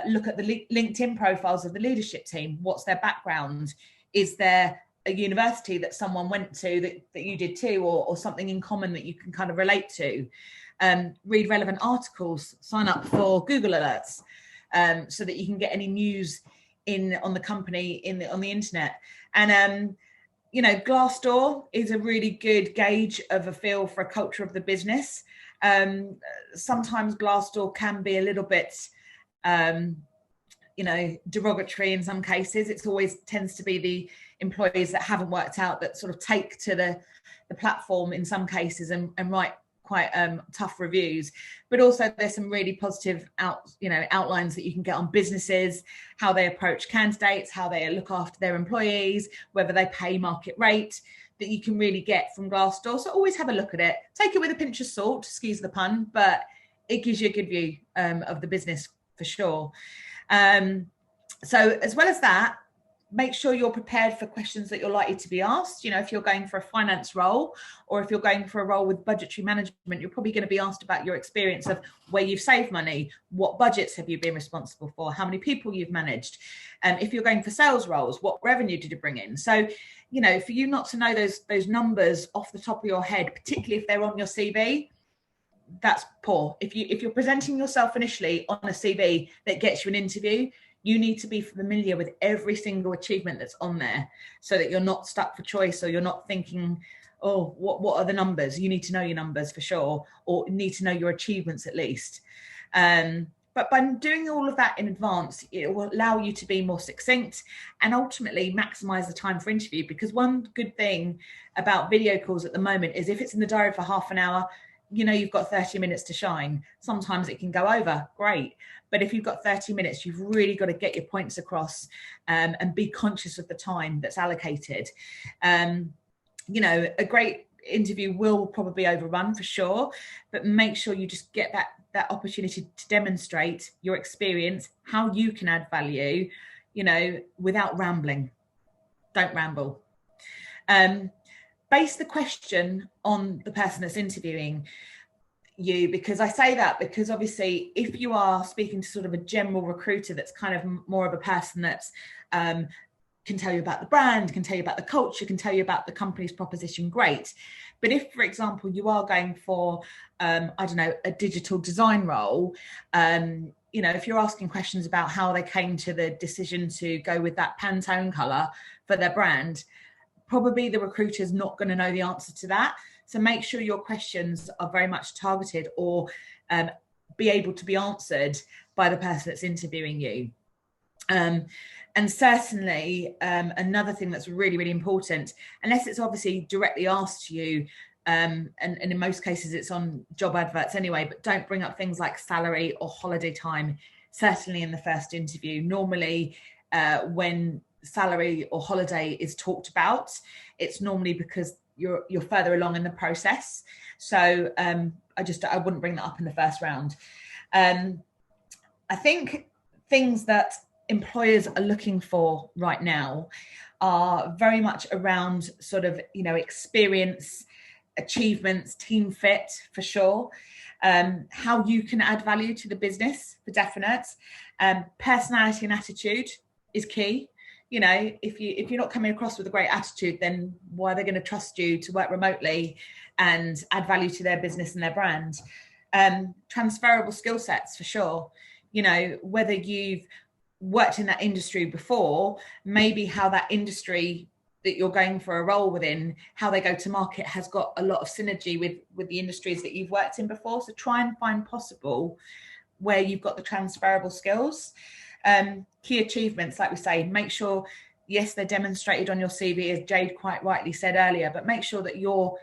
Look at the LinkedIn profiles of the leadership team. What's their background? Is there a university that someone went to that you did too, or something in common that you can kind of relate to? Read relevant articles, sign up for Google alerts so that you can get any news on the company on the internet. And you know, Glassdoor is a really good gauge of a feel for a culture of the business. Sometimes Glassdoor can be a little bit, you know, derogatory in some cases. It's always tends to be the employees that haven't worked out that sort of take to the platform in some cases and write quite tough reviews. But also there's some really positive outlines that you can get on businesses, how they approach candidates, how they look after their employees, whether they pay market rate, that you can really get from Glassdoor. So always have a look at it. Take it with a pinch of salt, excuse the pun, but it gives you a good view of the business for sure. So as well as that, make sure you're prepared for questions that you're likely to be asked. You know, if you're going for a finance role, or if you're going for a role with budgetary management, you're probably going to be asked about your experience of where you've saved money, what budgets have you been responsible for, how many people you've managed. If you're going for sales roles, what revenue did you bring in? So, you know, for you not to know those numbers off the top of your head, particularly if they're on your CV, that's poor. If you're presenting yourself initially on a CV that gets you an interview, you need to be familiar with every single achievement that's on there, so that you're not stuck for choice, or you're not thinking, oh, what are the numbers? You need to know your numbers for sure, or need to know your achievements at least. But by doing all of that in advance, it will allow you to be more succinct and ultimately maximize the time for interview. Because one good thing about video calls at the moment is if it's in the diary for half an hour, you know, you've got 30 minutes to shine. Sometimes it can go over, great. But if you've got 30 minutes, you've really got to get your points across and be conscious of the time that's allocated. You know, a great interview will probably overrun for sure, but make sure you just get that opportunity to demonstrate your experience, how you can add value, you know, without rambling. Don't ramble. Base the question on the person that's interviewing you, because I say that because obviously if you are speaking to sort of a general recruiter that's kind of more of a person that's can tell you about the brand, can tell you about the culture, can tell you about the company's proposition, great. But if, for example, you are going for I don't know, a digital design role, you know, if you're asking questions about how they came to the decision to go with that Pantone color for their brand, probably the recruiter's not going to know the answer to that. So make sure your questions are very much targeted, or be able to be answered by the person that's interviewing you. And certainly another thing that's really, really important, unless it's obviously directly asked to you, and in most cases it's on job adverts anyway, but don't bring up things like salary or holiday time, certainly in the first interview. Normally when salary or holiday is talked about, it's normally because you're further along in the process. So I wouldn't bring that up in the first round. I think things that employers are looking for right now are very much around sort of, you know, experience, achievements, team fit for sure, how you can add value to the business for definite. Personality and attitude is key. You know, if you're not coming across with a great attitude, then why are they going to trust you to work remotely and add value to their business and their brand? Transferable skill sets for sure. You know, whether you've worked in that industry before, maybe how that industry that you're going for a role within, how they go to market has got a lot of synergy with the industries that you've worked in before. So try and find possible where you've got the transferable skills. Key achievements, like we say, make sure, yes, they're demonstrated on your CV, as Jade quite rightly said earlier, but make sure that you're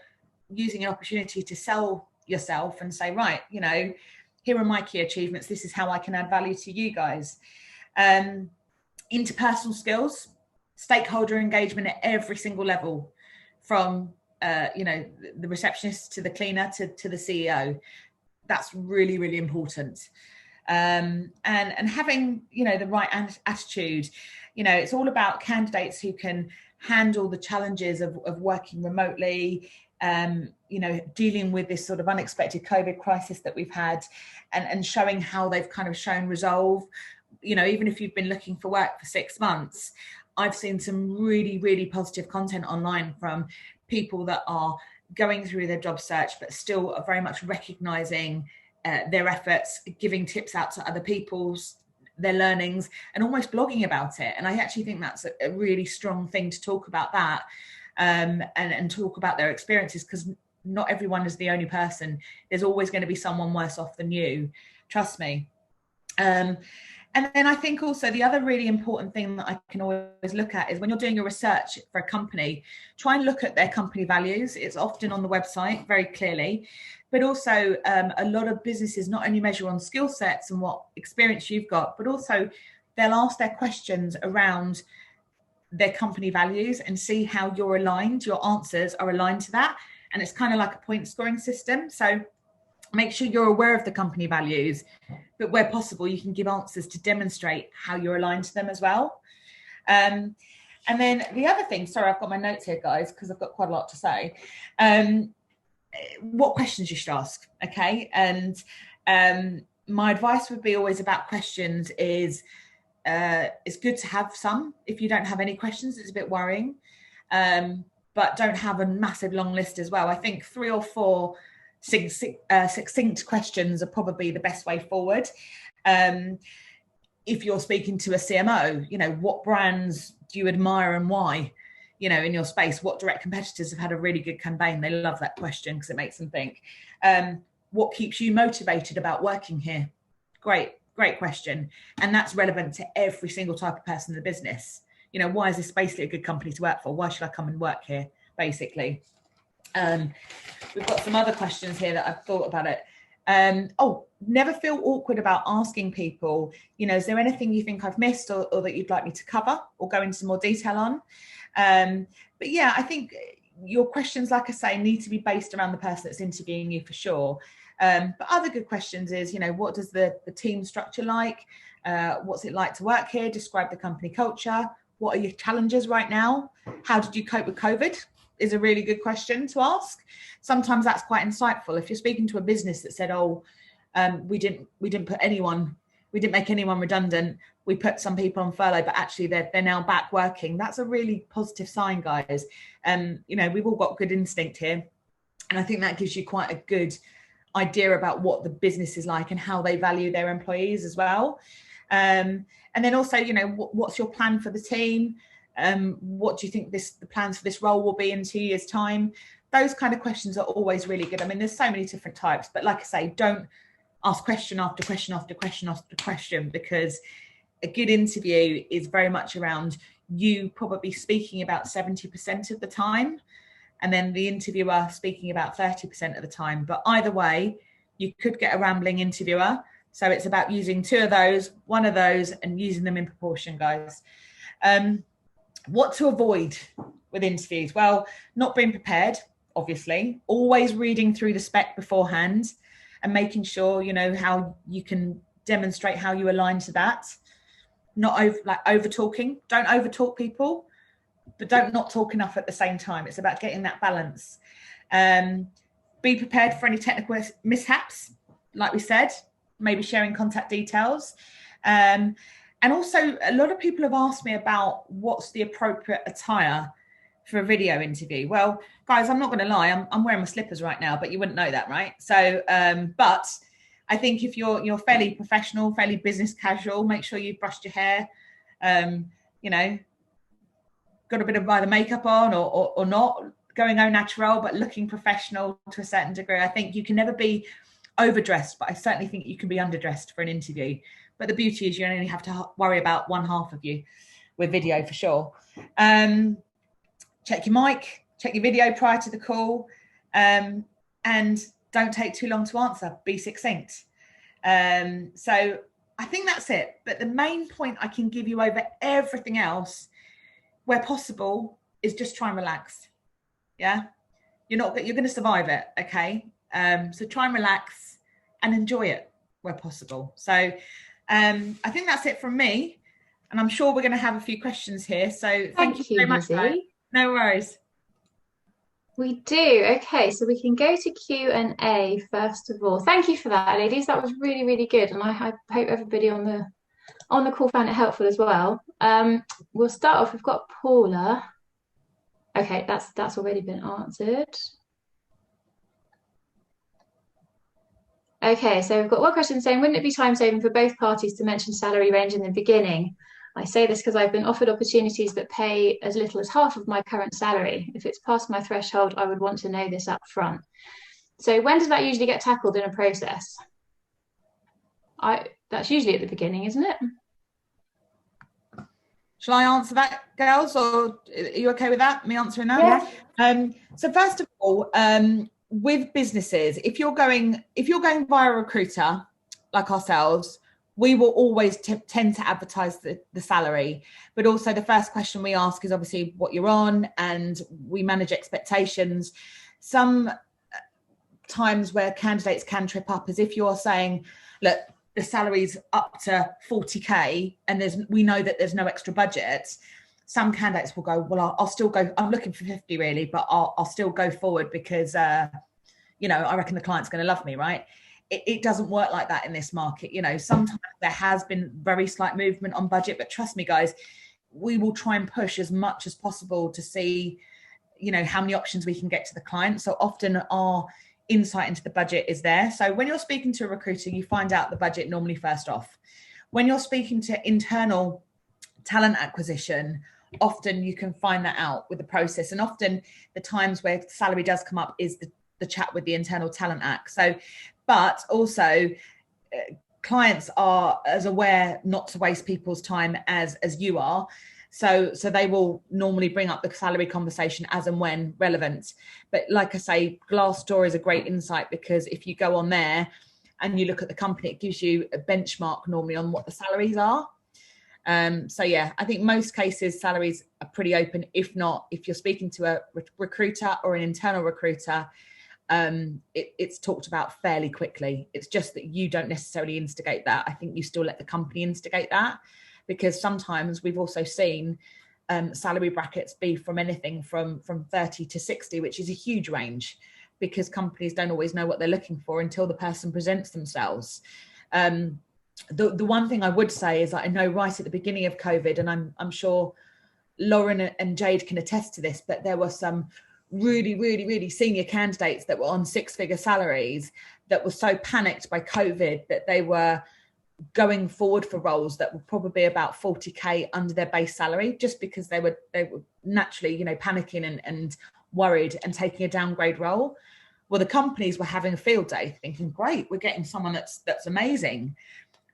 using an opportunity to sell yourself and say, right, you know, here are my key achievements. This is how I can add value to you guys. Interpersonal skills, stakeholder engagement at every single level, from you know, the receptionist to the cleaner to the CEO. That's really, really important. And having, you know, the right attitude. You know, it's all about candidates who can handle the challenges of working remotely, you know, dealing with this sort of unexpected COVID crisis that we've had, and showing how they've kind of shown resolve. You know, even if you've been looking for work for 6 months, I've seen some really, really positive content online from people that are going through their job search, but still are very much recognizing their efforts, giving tips out to other people's, their learnings, and almost blogging about it. And I actually think that's a really strong thing to talk about that. and talk about their experiences, because not everyone is the only person. There's always going to be someone worse off than you, trust me. And then I think also the other really important thing that I can always look at is when you're doing your research for a company, try and look at their company values. It's often on the website very clearly, but also a lot of businesses not only measure on skill sets and what experience you've got, but also they'll ask their questions around their company values and see how you're aligned, your answers are aligned to that. And it's kind of like a point scoring system. So make sure you're aware of the company values, but where possible, you can give answers to demonstrate how you're aligned to them as well. And then the other thing, sorry, I've got my notes here, guys, because I've got quite a lot to say. What questions you should ask, okay? And my advice would be always about questions is it's good to have some. If you don't have any questions, it's a bit worrying, but don't have a massive long list as well. I think 3 or 4 succinct questions are probably the best way forward. If you're speaking to a CMO, you know, what brands do you admire and why? You know, in your space, what direct competitors have had a really good campaign? They love that question because it makes them think. What keeps you motivated about working here? Great question. And that's relevant to every single type of person in the business. You know, why is this basically a good company to work for? Why should I come and work here, basically? We've got some other questions here that I've thought about it. Never feel awkward about asking people, you know, is there anything you think I've missed or that you'd like me to cover or go into more detail on? But yeah, I think your questions, like I say, need to be based around the person that's interviewing you for sure. But other good questions is, you know, what does the team structure like? What's it like to work here? Describe the company culture. What are your challenges right now? How did you cope with COVID? Is a really good question to ask. Sometimes that's quite insightful. If you're speaking to a business that said, we didn't make anyone redundant, we put some people on furlough, but actually they're now back working. That's a really positive sign, guys. You know, we've all got good instinct here. And I think that gives you quite a good idea about what the business is like and how they value their employees as well. And then also, you know, what's your plan for the team? What do you think the plans for this role will be in 2 years' time? Those kind of questions are always really good. I mean, there's so many different types, but like I say, don't ask question after question after question after question, because a good interview is very much around you probably speaking about 70% of the time, and then the interviewer speaking about 30% of the time. But either way, you could get a rambling interviewer. So it's about using 2 of those, 1 of those, and using them in proportion, guys. What to avoid with interviews? Well, not being prepared, obviously, always reading through the spec beforehand and making sure, you know, how you can demonstrate how you align to that. Not over talking. Don't over talk people, but don't not talk enough at the same time. It's about getting that balance. Be prepared for any technical mishaps, like we said, maybe sharing contact details. And also, a lot of people have asked me about what's the appropriate attire for a video interview. Well, guys, I'm not going to lie. I'm wearing my slippers right now, but you wouldn't know that, right? So, but I think if you're fairly professional, fairly business casual, make sure you've brushed your hair, you know, got a bit of either makeup on or not, going au naturel, but looking professional to a certain degree. I think you can never be overdressed, but I certainly think you can be underdressed for an interview. But the beauty is you only have to worry about one half of you with video for sure. Check your mic, check your video prior to the call, and don't take too long to answer. Be succinct. So I think that's it. But the main point I can give you over everything else, where possible, is just try and relax. Yeah, you're going to survive it. Okay. So try and relax and enjoy it where possible. So I think that's it from me, and I'm sure we're going to have a few questions here. So thank you so much, Lizzie. No worries. We do. Okay, so we can go to Q&A first of all. Thank you for that, ladies. That was really, really good, and I hope everybody on the call found it helpful as well. We'll start off. We've got Paula. Okay, that's already been answered. Okay, so we've got one question saying, wouldn't it be time saving for both parties to mention salary range in the beginning? I say this because I've been offered opportunities that pay as little as half of my current salary. If it's past my threshold, I would want to know this up front. So when does that usually get tackled in a process? That's usually at the beginning, isn't it? Shall I answer that, girls, or are you okay with that, me answering that? Yeah. So first of all, with businesses, if you're going via a recruiter like ourselves, we will always tend to advertise the salary, but also the first question we ask is obviously what you're on, and we manage expectations. Some times where candidates can trip up is if you're saying, look, the salary's up to 40k and we know that there's no extra budget. Some candidates will go, well, I'll still go, I'm looking for 50 really, but I'll still go forward because, I reckon the client's going to love me, right? It doesn't work like that in this market. Sometimes there has been very slight movement on budget, but trust me, guys, we will try and push as much as possible to see, how many options we can get to the client. So often our insight into the budget is there. So when you're speaking to a recruiter, you find out the budget normally first off. When you're speaking to internal talent acquisition, often you can find that out with the process. And often the times where salary does come up is the chat with the internal talent act. So, but also clients are as aware not to waste people's time as you are. So they will normally bring up the salary conversation as and when relevant. But like I say, Glassdoor is a great insight, because if you go on there and you look at the company, it gives you a benchmark normally on what the salaries are. So yeah, I think most cases salaries are pretty open. If not, if you're speaking to a recruiter or an internal recruiter, it's talked about fairly quickly. It's just that you don't necessarily instigate that. I think you still let the company instigate that, because sometimes we've also seen salary brackets be from anything from 30 to 60, which is a huge range, because companies don't always know what they're looking for until the person presents themselves. The one thing I would say is that I know right at the beginning of COVID, and I'm sure Lauren and Jade can attest to this, but there were some really, really, really senior candidates that were on 6-figure salaries that were so panicked by COVID that they were going forward for roles that were probably about 40k under their base salary, just because they were naturally, panicking and worried and taking a downgrade role. Well, the companies were having a field day thinking, great, we're getting someone that's amazing.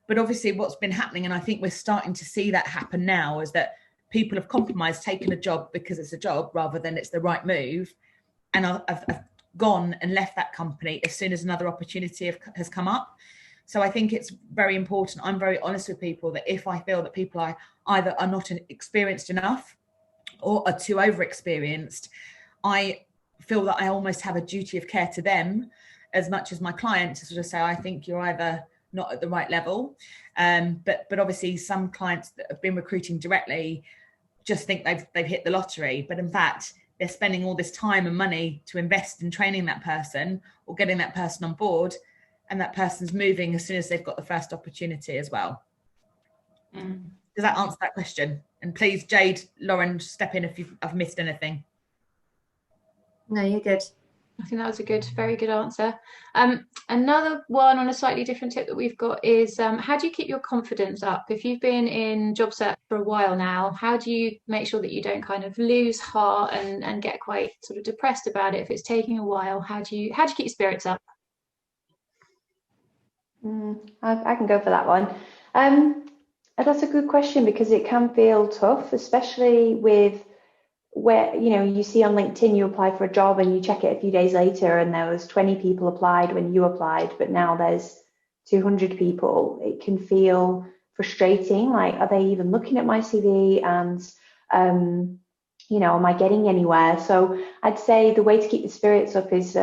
But obviously what's been happening, and I think we're starting to see that happen now, is that people have compromised, taken a job because it's a job rather than it's the right move, and I've gone and left that company as soon as another opportunity has come up. So I think it's very important. I'm very honest with people that if I feel that people are either are not experienced enough or are too over-experienced, I feel that I almost have a duty of care to them as much as my client to sort of say, I think you're either not at the right level. But obviously some clients that have been recruiting directly just think they've hit the lottery. But in fact, they're spending all this time and money to invest in training that person or getting that person on board, and that person's moving as soon as they've got the first opportunity as well. Does that answer that question? And please, Jade, Lauren, step in if I've missed anything. No, you're good. I think that was a very good answer. Another one on a slightly different tip that we've got is how do you keep your confidence up? If you've been in job search for a while now, how do you make sure that you don't kind of lose heart and get quite sort of depressed about it if it's taking a while? How do you keep your spirits up? I can go for that one. That's a good question, because it can feel tough, especially with where, you see on LinkedIn, you apply for a job and you check it a few days later and there was 20 people applied when you applied, but now there's 200 people. It can feel frustrating. Like, are they even looking at my CV? And, am I getting anywhere? So I'd say the way to keep the spirits up is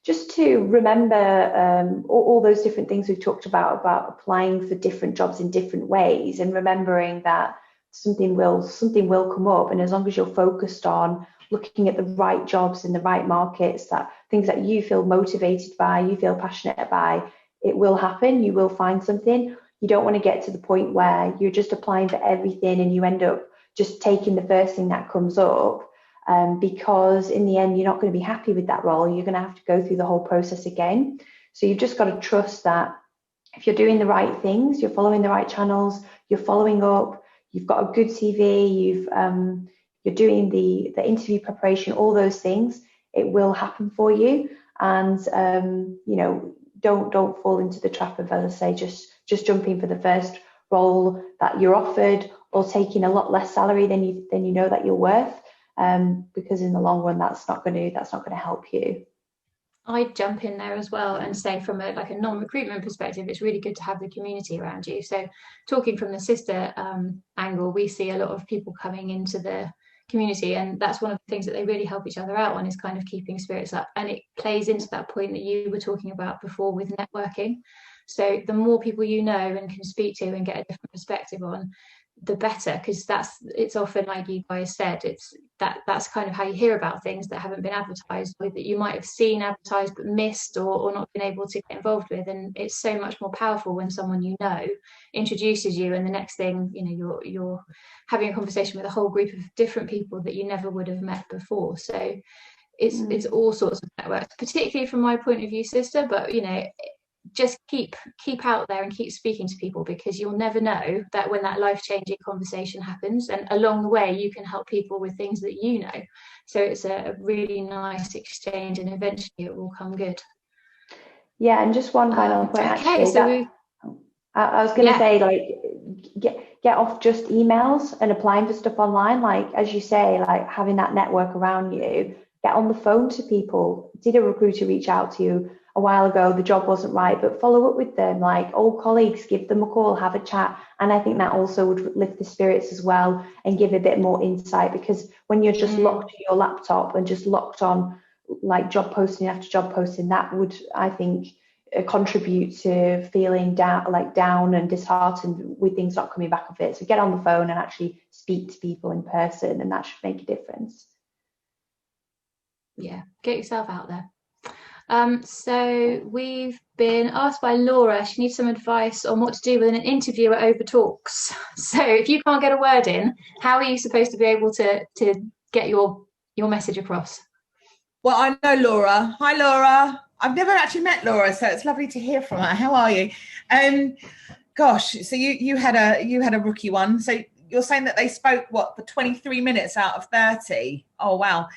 just to remember all those different things we've talked about applying for different jobs in different ways, and remembering that something will come up, and as long as you're focused on looking at the right jobs in the right markets, that things that you feel motivated by, you feel passionate by, it will happen. You will find something. You don't want to get to the point where you're just applying for everything and you end up just taking the first thing that comes up, because in the end you're not going to be happy with that role. You're going to have to go through the whole process again. So you've just got to trust that if you're doing the right things, you're following the right channels, you're following up, you've got a good CV, you're doing the interview preparation, all those things, it will happen for you. And don't fall into the trap of, as I say, just jumping for the first role that you're offered, or taking a lot less salary than you know that you're worth, because in the long run that's not going to help you. I'd jump in there as well and say, from a non-recruitment perspective, it's really good to have the community around you. So talking from the Sistr angle, we see a lot of people coming into the community, and that's one of the things that they really help each other out on, is kind of keeping spirits up. And it plays into that point that you were talking about before with networking. So the more people you know and can speak to and get a different perspective on, the better, because it's often, like you guys said, that's kind of how you hear about things that haven't been advertised, or that you might have seen advertised but missed, or not been able to get involved with. And it's so much more powerful when someone you know introduces you, and the next thing you're having a conversation with a whole group of different people that you never would have met before. So it's all sorts of networks, particularly from my point of view, Sistr, but just keep out there and keep speaking to people, because you'll never know that when that life-changing conversation happens, and along the way you can help people with things that you know. So it's a really nice exchange, and eventually it will come good. Yeah, and just one final point, okay, actually. so I was going to say, like, get off just emails and applying for stuff online. Like, as you say, like, having that network around you, get on the phone to people. Did a recruiter reach out to you a while ago, the job wasn't right, but follow up with them, like old colleagues, give them a call, have a chat. And I think that also would lift the spirits as well, and give a bit more insight, because when you're just locked to your laptop and just locked on like job posting after job posting, that would, I think, contribute to feeling down and disheartened with things not coming back of it. So get on the phone and actually speak to people in person, and that should make a difference. Yeah, get yourself out there. So we've been asked by Laura, she needs some advice on what to do when an interviewer overtalks. So if you can't get a word in, how are you supposed to be able to get your message across? Well, I know Laura. Hi, Laura. I've never actually met Laura, so it's lovely to hear from her. How are you? Gosh, so you had a rookie one. So you're saying that they spoke for 23 minutes out of 30? Oh wow.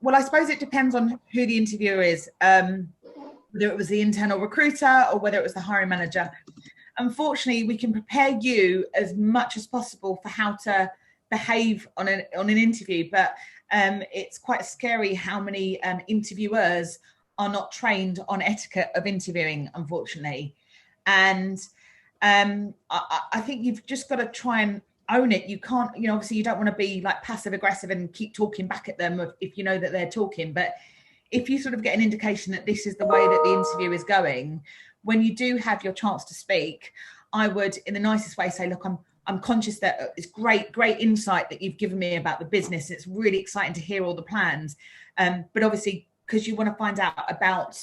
Well, I suppose it depends on who the interviewer is, whether it was the internal recruiter or whether it was the hiring manager. Unfortunately, we can prepare you as much as possible for how to behave on an interview, but it's quite scary how many interviewers are not trained on etiquette of interviewing, unfortunately. And I think you've just got to try and own it. You can't, obviously you don't want to be like passive aggressive and keep talking back at them if you know that they're talking. But if you sort of get an indication that this is the way that the interview is going, when you do have your chance to speak, I would, in the nicest way, say, look, I'm conscious that it's great insight that you've given me about the business. It's really exciting to hear all the plans. But obviously, because you want to find out about,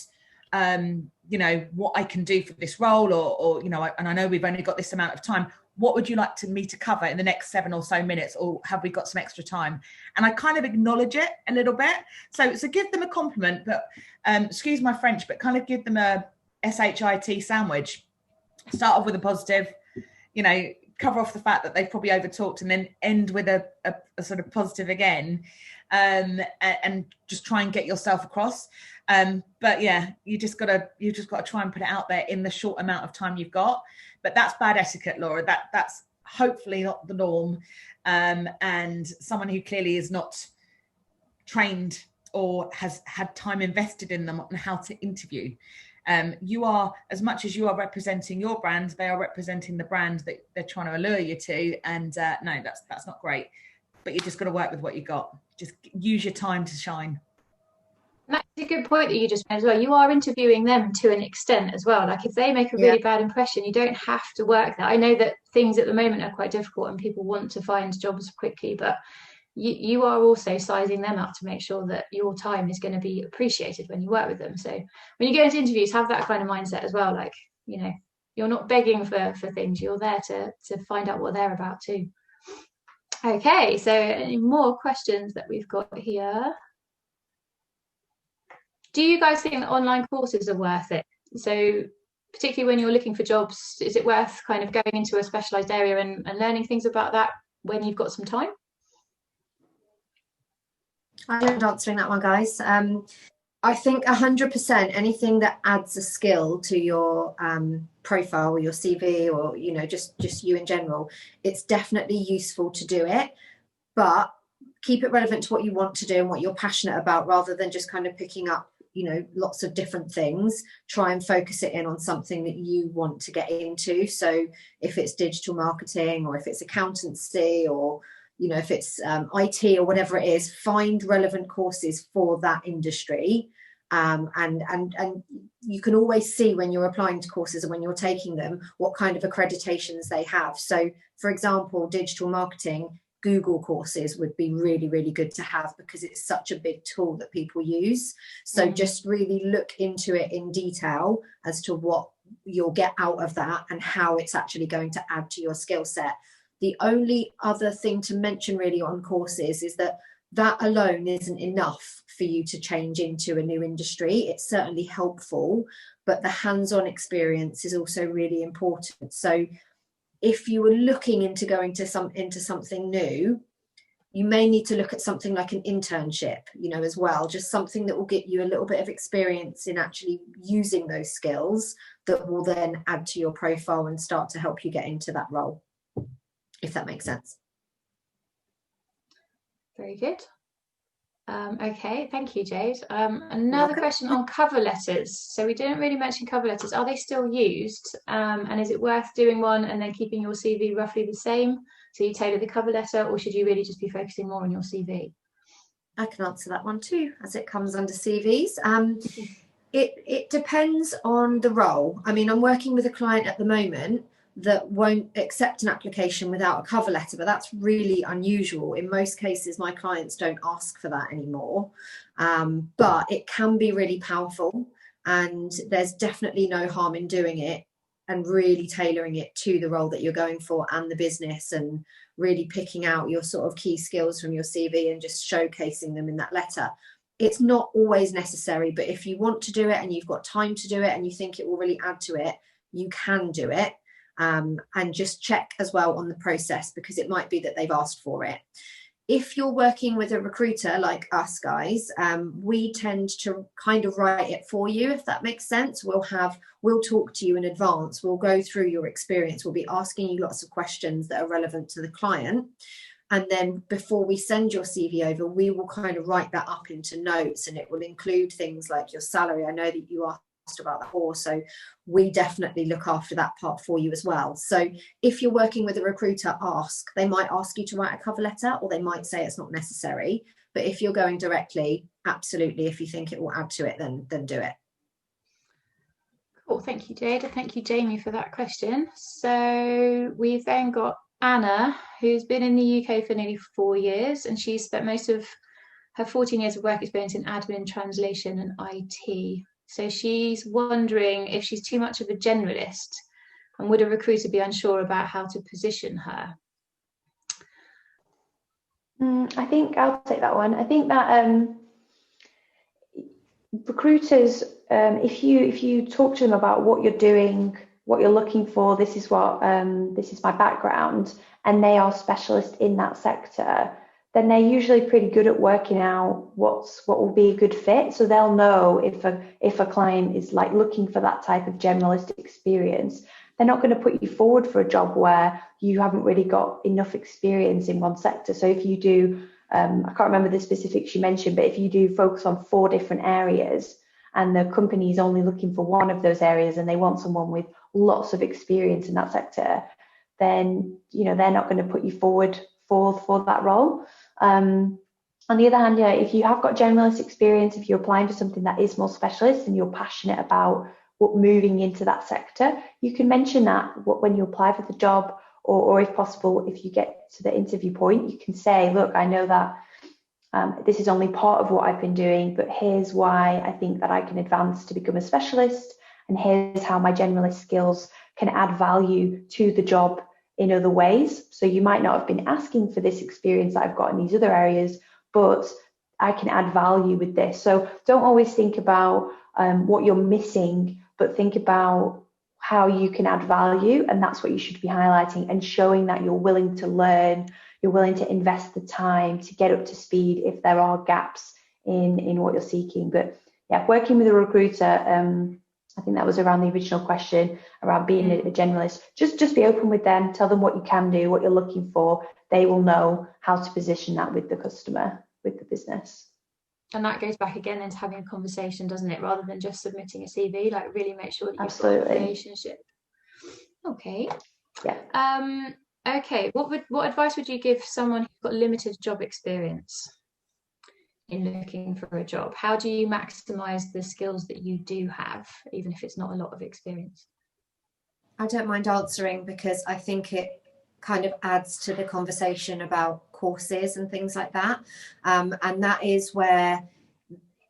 what I can do for this role, or and I know we've only got this amount of time, what would you like me to cover in the next 7 or so minutes, or have we got some extra time? And I kind of acknowledge it a little bit. So give them a compliment, but excuse my French, but kind of give them a SHIT sandwich. Start off with a positive, cover off the fact that they've probably overtalked, and then end with a sort of positive again, and just try and get yourself across. But yeah, you just got to try and put it out there in the short amount of time you've got. But that's bad etiquette, Laura. That's hopefully not the norm, and someone who clearly is not trained or has had time invested in them on how to interview. You are, as much as you are representing your brand, they are representing the brand that they're trying to allure you to. And no, that's not great. But you just got to work with what you got. Just use your time to shine. That's a good point that you just made as well. You are interviewing them to an extent as well. Like if they make a really bad impression, you don't have to work that. I know that things at the moment are quite difficult and people want to find jobs quickly, but you are also sizing them up to make sure that your time is going to be appreciated when you work with them. So when you go into interviews, have that kind of mindset as well. Like, you're not begging for things. You're there to find out what they're about too. Okay, so any more questions that we've got here? Do you guys think that online courses are worth it? So particularly when you're looking for jobs, is it worth kind of going into a specialised area and learning things about that when you've got some time? I love answering that one, guys. I think 100% anything that adds a skill to your profile or your CV, or just you in general, it's definitely useful to do it, but keep it relevant to what you want to do and what you're passionate about, rather than just kind of picking up lots of different things. Try and focus it in on something that you want to get into. So if it's digital marketing, or if it's accountancy, or if it's IT or whatever it is, find relevant courses for that industry. And you can always see when you're applying to courses and when you're taking them what kind of accreditations they have. So for example, digital marketing, Google courses would be really, really good to have, because it's such a big tool that people use. So just really look into it in detail as to what you'll get out of that and how it's actually going to add to your skill set. The only other thing to mention really on courses is that alone isn't enough for you to change into a new industry. It's certainly helpful, but the hands-on experience is also really important. So if you were looking into going to something new, you may need to look at something like an internship, as well, just something that will get you a little bit of experience in actually using those skills that will then add to your profile and start to help you get into that role, if that makes sense. Very good. Okay, thank you, Jade. Another question on cover letters. So we didn't really mention cover letters. Are they still used? And is it worth doing one and then keeping your CV roughly the same, so you tailor the cover letter, or should you really just be focusing more on your CV? I can answer that one too, as it comes under CVs. It depends on the role. I mean, I'm working with a client at the moment that won't accept an application without a cover letter, but that's really unusual. In most cases, my clients don't ask for that anymore, but it can be really powerful, and there's definitely no harm in doing it and really tailoring it to the role that you're going for and the business, and really picking out your sort of key skills from your CV and just showcasing them in that letter. It's not always necessary, but if you want to do it and you've got time to do it and you think it will really add to it, you can do it. And just check as well on the process, because it might be that they've asked for it. If you're working with a recruiter like us guys, we tend to kind of write it for you, if that makes sense. We'll talk to you in advance. We'll go through your experience. We'll be asking you lots of questions that are relevant to the client. And then before we send your CV over, we will kind of write that up into notes, and it will include things like your salary. I know that you asked about that before, so we definitely look after that part for you as well. So if you're working with a recruiter, they might ask you to write a cover letter, or they might say it's not necessary. But if you're going directly, absolutely, if you think it will add to it, then do it. Cool, thank you, Jade, and thank you, Jamie, for that question. So we've then got Anna, who's been in the UK for nearly 4 years, and she's spent most of her 14 years of work experience in admin, translation and IT. So she's wondering if she's too much of a generalist, and would a recruiter be unsure about how to position her? I think I'll take that one. I think that recruiters, if you talk to them about what you're doing, what you're looking for, this is my background, and they are specialists in that sector, then they're usually pretty good at working out what will be a good fit. So they'll know if a client is like looking for that type of generalist experience. They're not going to put you forward for a job where you haven't really got enough experience in one sector. So if you do, I can't remember the specifics you mentioned, but if you do focus on 4 different areas and the company is only looking for one of those areas and they want someone with lots of experience in that sector, then they're not going to put you forward for that role. On the other hand, if you have got generalist experience, if you're applying for something that is more specialist and you're passionate about moving into that sector, you can mention that when you apply for the job, or if possible, if you get to the interview point, you can say, look, I know that this is only part of what I've been doing, but here's why I think that I can advance to become a specialist, and here's how my generalist skills can add value to the job in other ways. So you might not have been asking for this experience that I've got in these other areas, but I can add value with this. So don't always think about what you're missing, but think about how you can add value, and that's what you should be highlighting, and showing that you're willing to learn, you're willing to invest the time to get up to speed if there are gaps in what you're seeking. But yeah, working with a recruiter, I think that was around the original question around being a generalist. Just be open with them, tell them what you can do, what you're looking for. They will know how to position that with the customer, with the business. And that goes back again into having a conversation, doesn't it? Rather than just submitting a CV, like really make sure that you've got a relationship. Okay. Yeah. Okay. What advice would you give someone who's got limited job experience in looking for a job? How do you maximize the skills that you do have, even if it's not a lot of experience? I don't mind answering, because I think it kind of adds to the conversation about courses and things like that. And that is where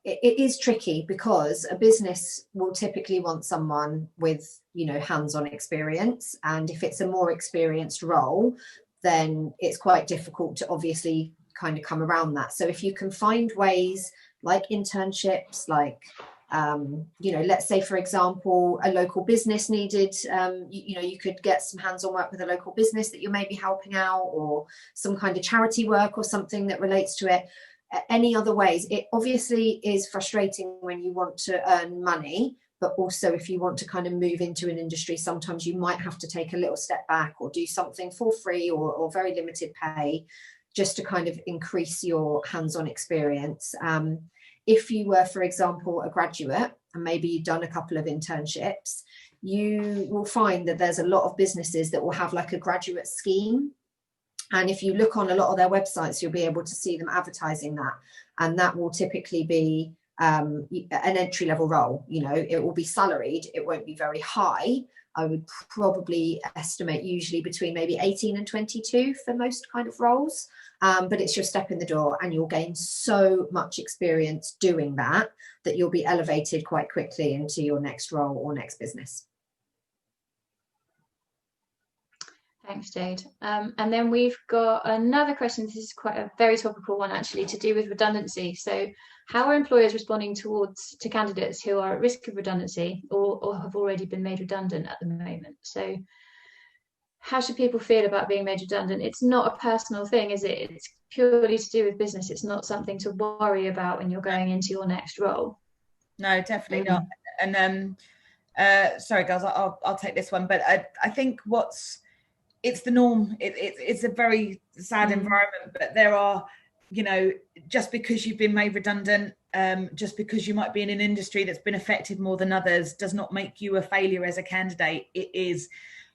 it is tricky, because a business will typically want someone with, hands-on experience. And if it's a more experienced role, then it's quite difficult to obviously kind of come around that. So if you can find ways like internships, like let's say, for example, a local business needed, you could get some hands-on work with a local business that you're maybe helping out, or some kind of charity work or something that relates to it. Any other ways? It obviously is frustrating when you want to earn money, but also if you want to kind of move into an industry, sometimes you might have to take a little step back or do something for free or very limited pay, just to kind of increase your hands-on experience. If you were, for example, a graduate and maybe you've done a couple of internships, you will find that there's a lot of businesses that will have like a graduate scheme. And if you look on a lot of their websites, you'll be able to see them advertising that. And that will typically be an entry-level role. It will be salaried. It won't be very high. I would probably estimate usually between maybe 18 and 22 for most kind of roles. But it's your step in the door, and you'll gain so much experience doing that you'll be elevated quite quickly into your next role or next business. Thanks, Jade. And then we've got another question. This is quite a very topical one, actually, to do with redundancy. So how are employers responding to candidates who are at risk of redundancy or have already been made redundant at the moment? So how should people feel about being made redundant? It's not a personal thing, is it? It's purely to do with business. It's not something to worry about when you're going into your next role. No, definitely not. And sorry, girls, I'll take this one. But I think it's the norm. It's a very sad environment, but there are, just because you've been made redundant, just because you might be in an industry that's been affected more than others, does not make you a failure as a candidate.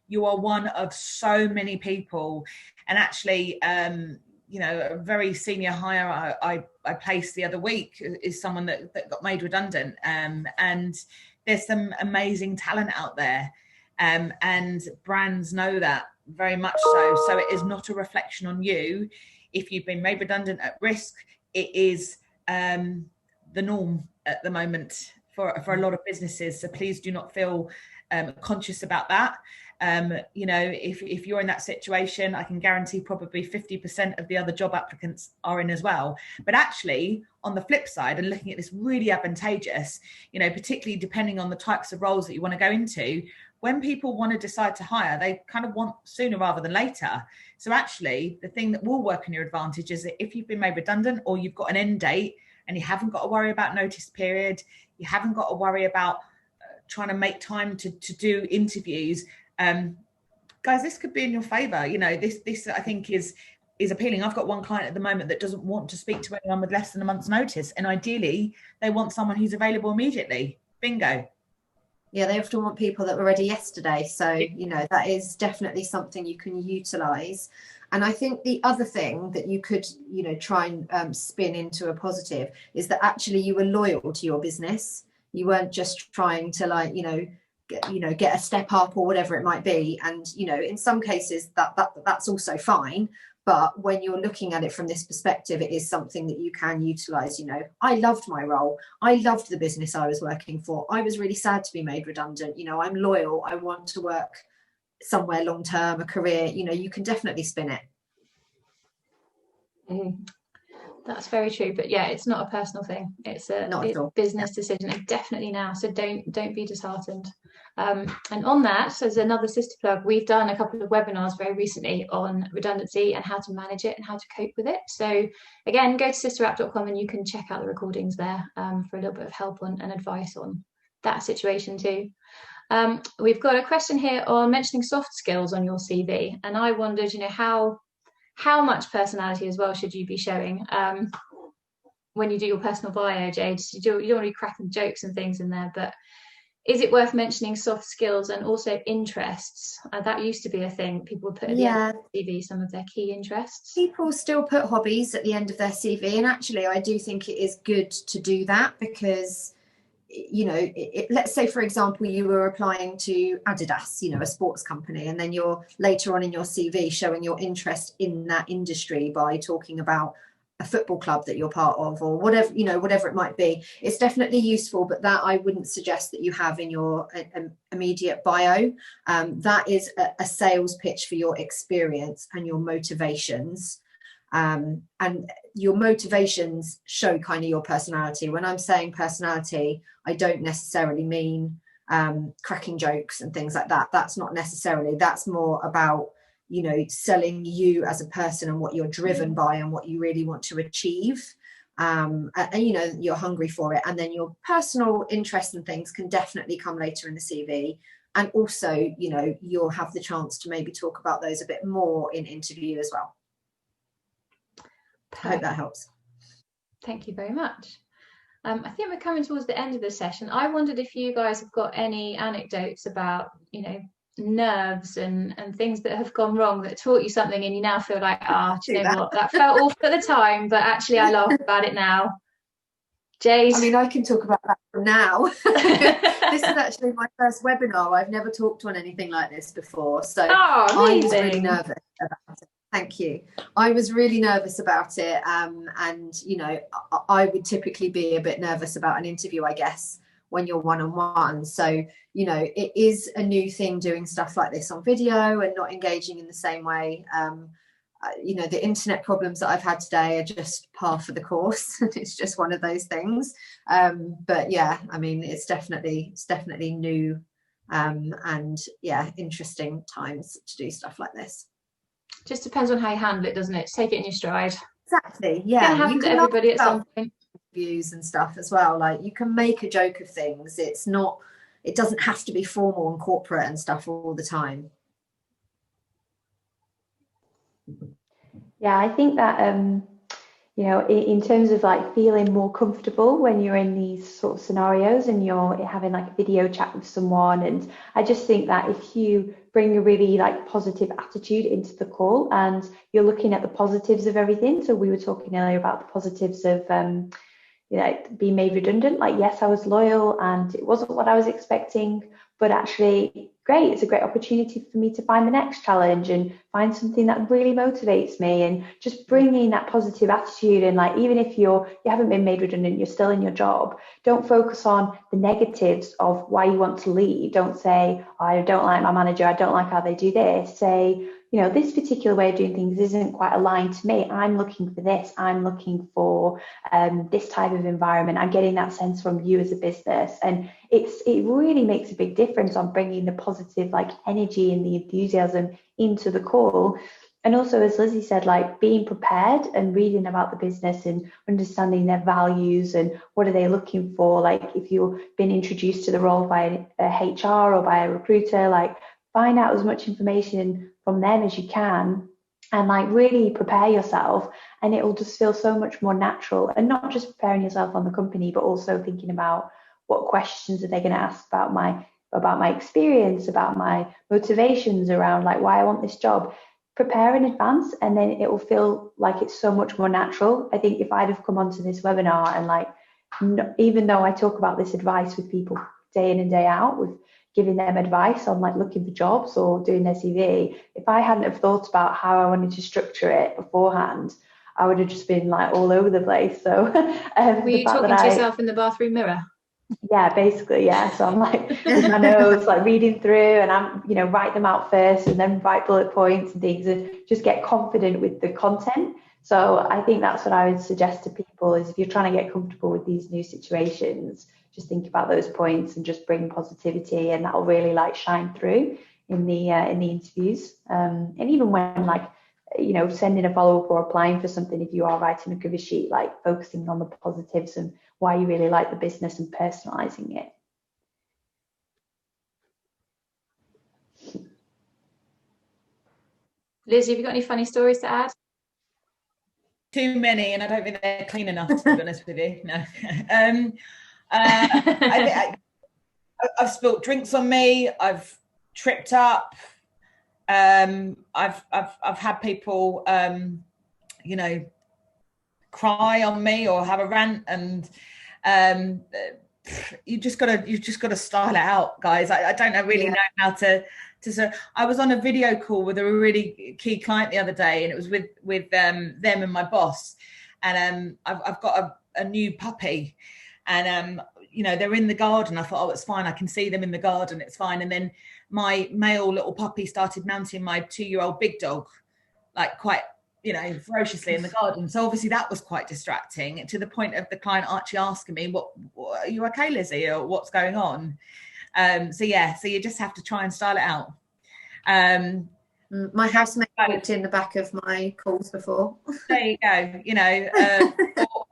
You are one of so many people. And actually, a very senior hire I placed the other week is someone that got made redundant. And there's some amazing talent out there. And brands know that very much so. So it is not a reflection on you. If you've been made redundant at risk, it is the norm at the moment for a lot of businesses. So please do not feel conscious about that. If you're in that situation, I can guarantee probably 50% of the other job applicants are in as well. But actually, on the flip side, and looking at this really advantageous, particularly depending on the types of roles that you want to go into, when people want to decide to hire, they kind of want sooner rather than later. So actually, the thing that will work in your advantage is that if you've been made redundant or you've got an end date and you haven't got to worry about notice period, you haven't got to worry about trying to make time to do interviews, guys, this could be in your favor. This I think is appealing. I've got one client at the moment that doesn't want to speak to anyone with less than a month's notice, and ideally they want someone who's available immediately. Bingo. Yeah, they often want people that were ready yesterday. So, that is definitely something you can utilize. And I think the other thing that you could, try and spin into a positive is that actually you were loyal to your business. You weren't just trying to get a step up or whatever it might be. And, in some cases that's also fine. But when you're looking at it from this perspective, it is something that you can utilize. I loved my role. I loved the business I was working for. I was really sad to be made redundant. I'm loyal. I want to work somewhere long term, a career. You can definitely spin it. That's very true. But yeah, it's not a personal thing. It's a business decision, and definitely now. So don't be disheartened. And on that, as another sister plug, we've done a couple of webinars very recently on redundancy and how to manage it and how to cope with it. So again, go to sisterapp.com and you can check out the recordings there for a little bit of help on and advice on that situation too. We've got a question here on mentioning soft skills on your CV, and I wondered, how much personality as well should you be showing when you do your personal bio, Jade? You don't want to be cracking jokes and things in there, but is it worth mentioning soft skills and also interests? That used to be a thing. People would put at the end of the CV some of their key interests. People still put hobbies at the end of their CV, and actually I do think it is good to do that because, let's say, for example, you were applying to Adidas, a sports company, and then you're later on in your CV showing your interest in that industry by talking about a football club that you're part of, or whatever, whatever it might be. It's definitely useful, but that I wouldn't suggest that you have in your immediate bio. That is a sales pitch for your experience and your motivations. And your motivations show kind of your personality. When I'm saying personality, I don't necessarily mean cracking jokes and things like that. That's not necessarily. That's more about selling you as a person and what you're driven by and what you really want to achieve. And you're hungry for it. And then your personal interests and things can definitely come later in the CV. And also, you'll have the chance to maybe talk about those a bit more in interview as well. I hope that helps. Thank you very much. I think we're coming towards the end of the session. I wondered if you guys have got any anecdotes about, nerves and things that have gone wrong that taught you something and you now feel like, do you know what, that felt awful at the time, but actually I laugh about it now. Jade? I mean, I can talk about that from now. This is actually my first webinar. I've never talked on anything like this before, so I was really nervous about it. Thank you. I was really nervous about it, and I would typically be a bit nervous about an interview, I guess, when you're one-on-one. So it is a new thing doing stuff like this on video and not engaging in the same way. The internet problems that I've had today are just par for the course. It's just one of those things. But yeah, I mean, it's definitely new and interesting times to do stuff like this. Just depends on how you handle it, doesn't it? Take it in your stride. Exactly. Yeah. It can happen to everybody at some point. Views and stuff as well. Like, you can make a joke of things. It doesn't have to be formal and corporate and stuff all the time. Yeah, I think that in terms of like feeling more comfortable when you're in these sort of scenarios and you're having like a video chat with someone, and I just think that if you bring a really like positive attitude into the call and you're looking at the positives of everything. So we were talking earlier about the positives of being made redundant. Like, yes, I was loyal and it wasn't what I was expecting, but actually great, it's a great opportunity for me to find the next challenge and find something that really motivates me, and just bringing that positive attitude. And like, even if you haven't been made redundant, you're still in your job, don't focus on the negatives of why you want to leave. Don't say, I don't like my manager, I don't like how they do this. Say, this particular way of doing things isn't quite aligned to me. I'm looking for this. I'm looking for this type of environment. I'm getting that sense from you as a business. And it really makes a big difference on bringing the positive like energy and the enthusiasm into the call. And also, as Lizzie said, like being prepared and reading about the business and understanding their values and what are they looking for. Like, if you've been introduced to the role by a HR or by a recruiter, like find out as much information from them as you can and like really prepare yourself, and it will just feel so much more natural. And not just preparing yourself on the company, but also thinking about what questions are they going to ask about my experience, about my motivations around like why I want this job. Prepare in advance, and then it will feel like it's so much more natural. I think if I'd have come onto this webinar and like, even though I talk about this advice with people day in and day out, with giving them advice on like looking for jobs or doing their CV, if I hadn't have thought about how I wanted to structure it beforehand, I would have just been like all over the place. So were you talking to yourself in the bathroom mirror? Yeah, basically, yeah. So I'm like with my notes, like reading through, and I'm, write them out first and then write bullet points and things, and just get confident with the content. So I think that's what I would suggest to people is if you're trying to get comfortable with these new situations, just think about those points and just bring positivity, and that'll really like shine through in the interviews. And even when sending a follow-up or applying for something, if you are writing a cover sheet, like focusing on the positives and why you really like the business and personalizing it. Lizzie, have you got any funny stories to add? Too many, and I don't think they're clean enough, to be honest with you. No. I've spilt drinks on me. I've tripped up. I've had people, cry on me or have a rant, and you've just got to style it out, guys. I don't really know how to. So I was on a video call with a really key client the other day, and it was with them and my boss, and I've got a new puppy, and they're in the garden. I thought, oh, it's fine, I can see them in the garden, it's fine. And then my male little puppy started mounting my 2-year-old big dog, like quite ferociously in the garden. So obviously that was quite distracting, to the point of the client actually asking me, what are you okay, Lizzie, or what's going on? So you just have to try and style it out. My housemate walked in the back of my calls before. There you go.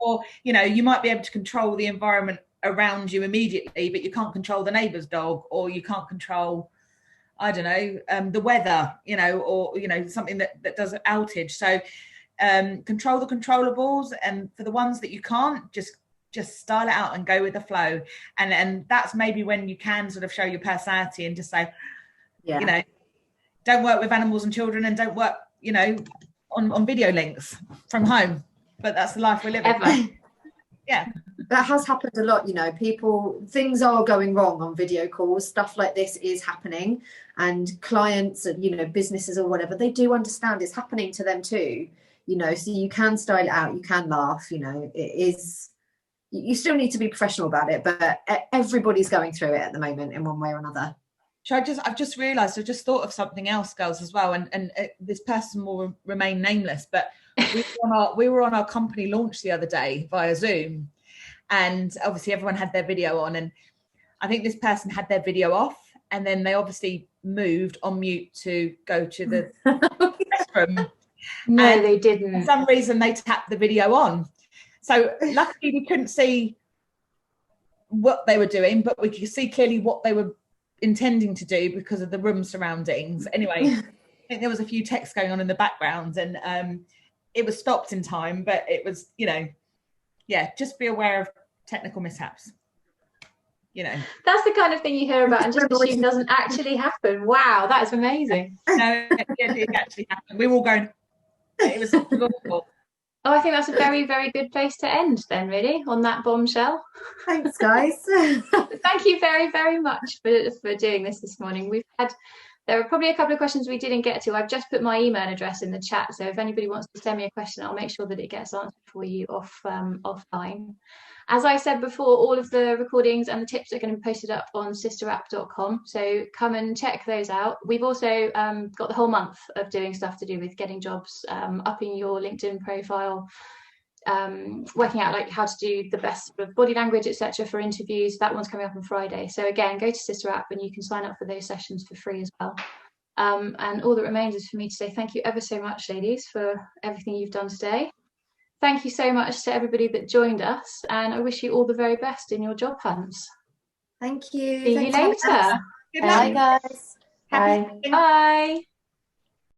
Or you might be able to control the environment around you immediately, but you can't control the neighbour's dog, or you can't control, I don't know, the weather, or something that does an outage. So control the controllables, and for the ones that you can't, just style it out and go with the flow. And that's maybe when you can sort of show your personality and just say, don't work with animals and children, and don't work, on video links from home. But that's the life we're living. Yeah. That has happened a lot, things are going wrong on video calls. Stuff like this is happening, and clients and, businesses or whatever, they do understand it's happening to them too, so you can style it out, you can laugh, it is, you still need to be professional about it, but everybody's going through it at the moment in one way or another. I've just realised, I've just thought of something else, girls, as well, and this person will remain nameless, but we were on our company launch the other day via Zoom, and obviously everyone had their video on, and I think this person had their video off, and then they obviously moved on mute to go to the restroom. No, and they didn't. For some reason they tapped the video on, so luckily we couldn't see what they were doing, but we could see clearly what they were intending to do because of the room surroundings. Anyway, I think there was a few texts going on in the background, and it was stopped in time, but it was, just be aware of technical mishaps. That's the kind of thing you hear about and just assume doesn't actually happen. Wow, that is amazing. No, it did actually happen. We were all going, it was awful. Oh, I think that's a very, very good place to end then, really, on that bombshell. Thanks, guys. Thank you very, very much for doing this morning. There are probably a couple of questions we didn't get to. I've just put my email address in the chat, so if anybody wants to send me a question, I'll make sure that it gets answered for you offline. As I said before, all of the recordings and the tips are going to be posted up on sisterapp.com, so come and check those out. We've also got the whole month of doing stuff to do with getting jobs, upping your LinkedIn profile, working out like how to do the best sort of body language, etc. for interviews. That one's coming up on Friday. So again, go to Sistr app and you can sign up for those sessions for free as well. And all that remains is for me to say thank you ever so much, ladies, for everything you've done today. Thank you so much to everybody that joined us, and I wish you all the very best in your job hunts. Thank you. See you later. Good luck. Bye, guys. Bye. Bye.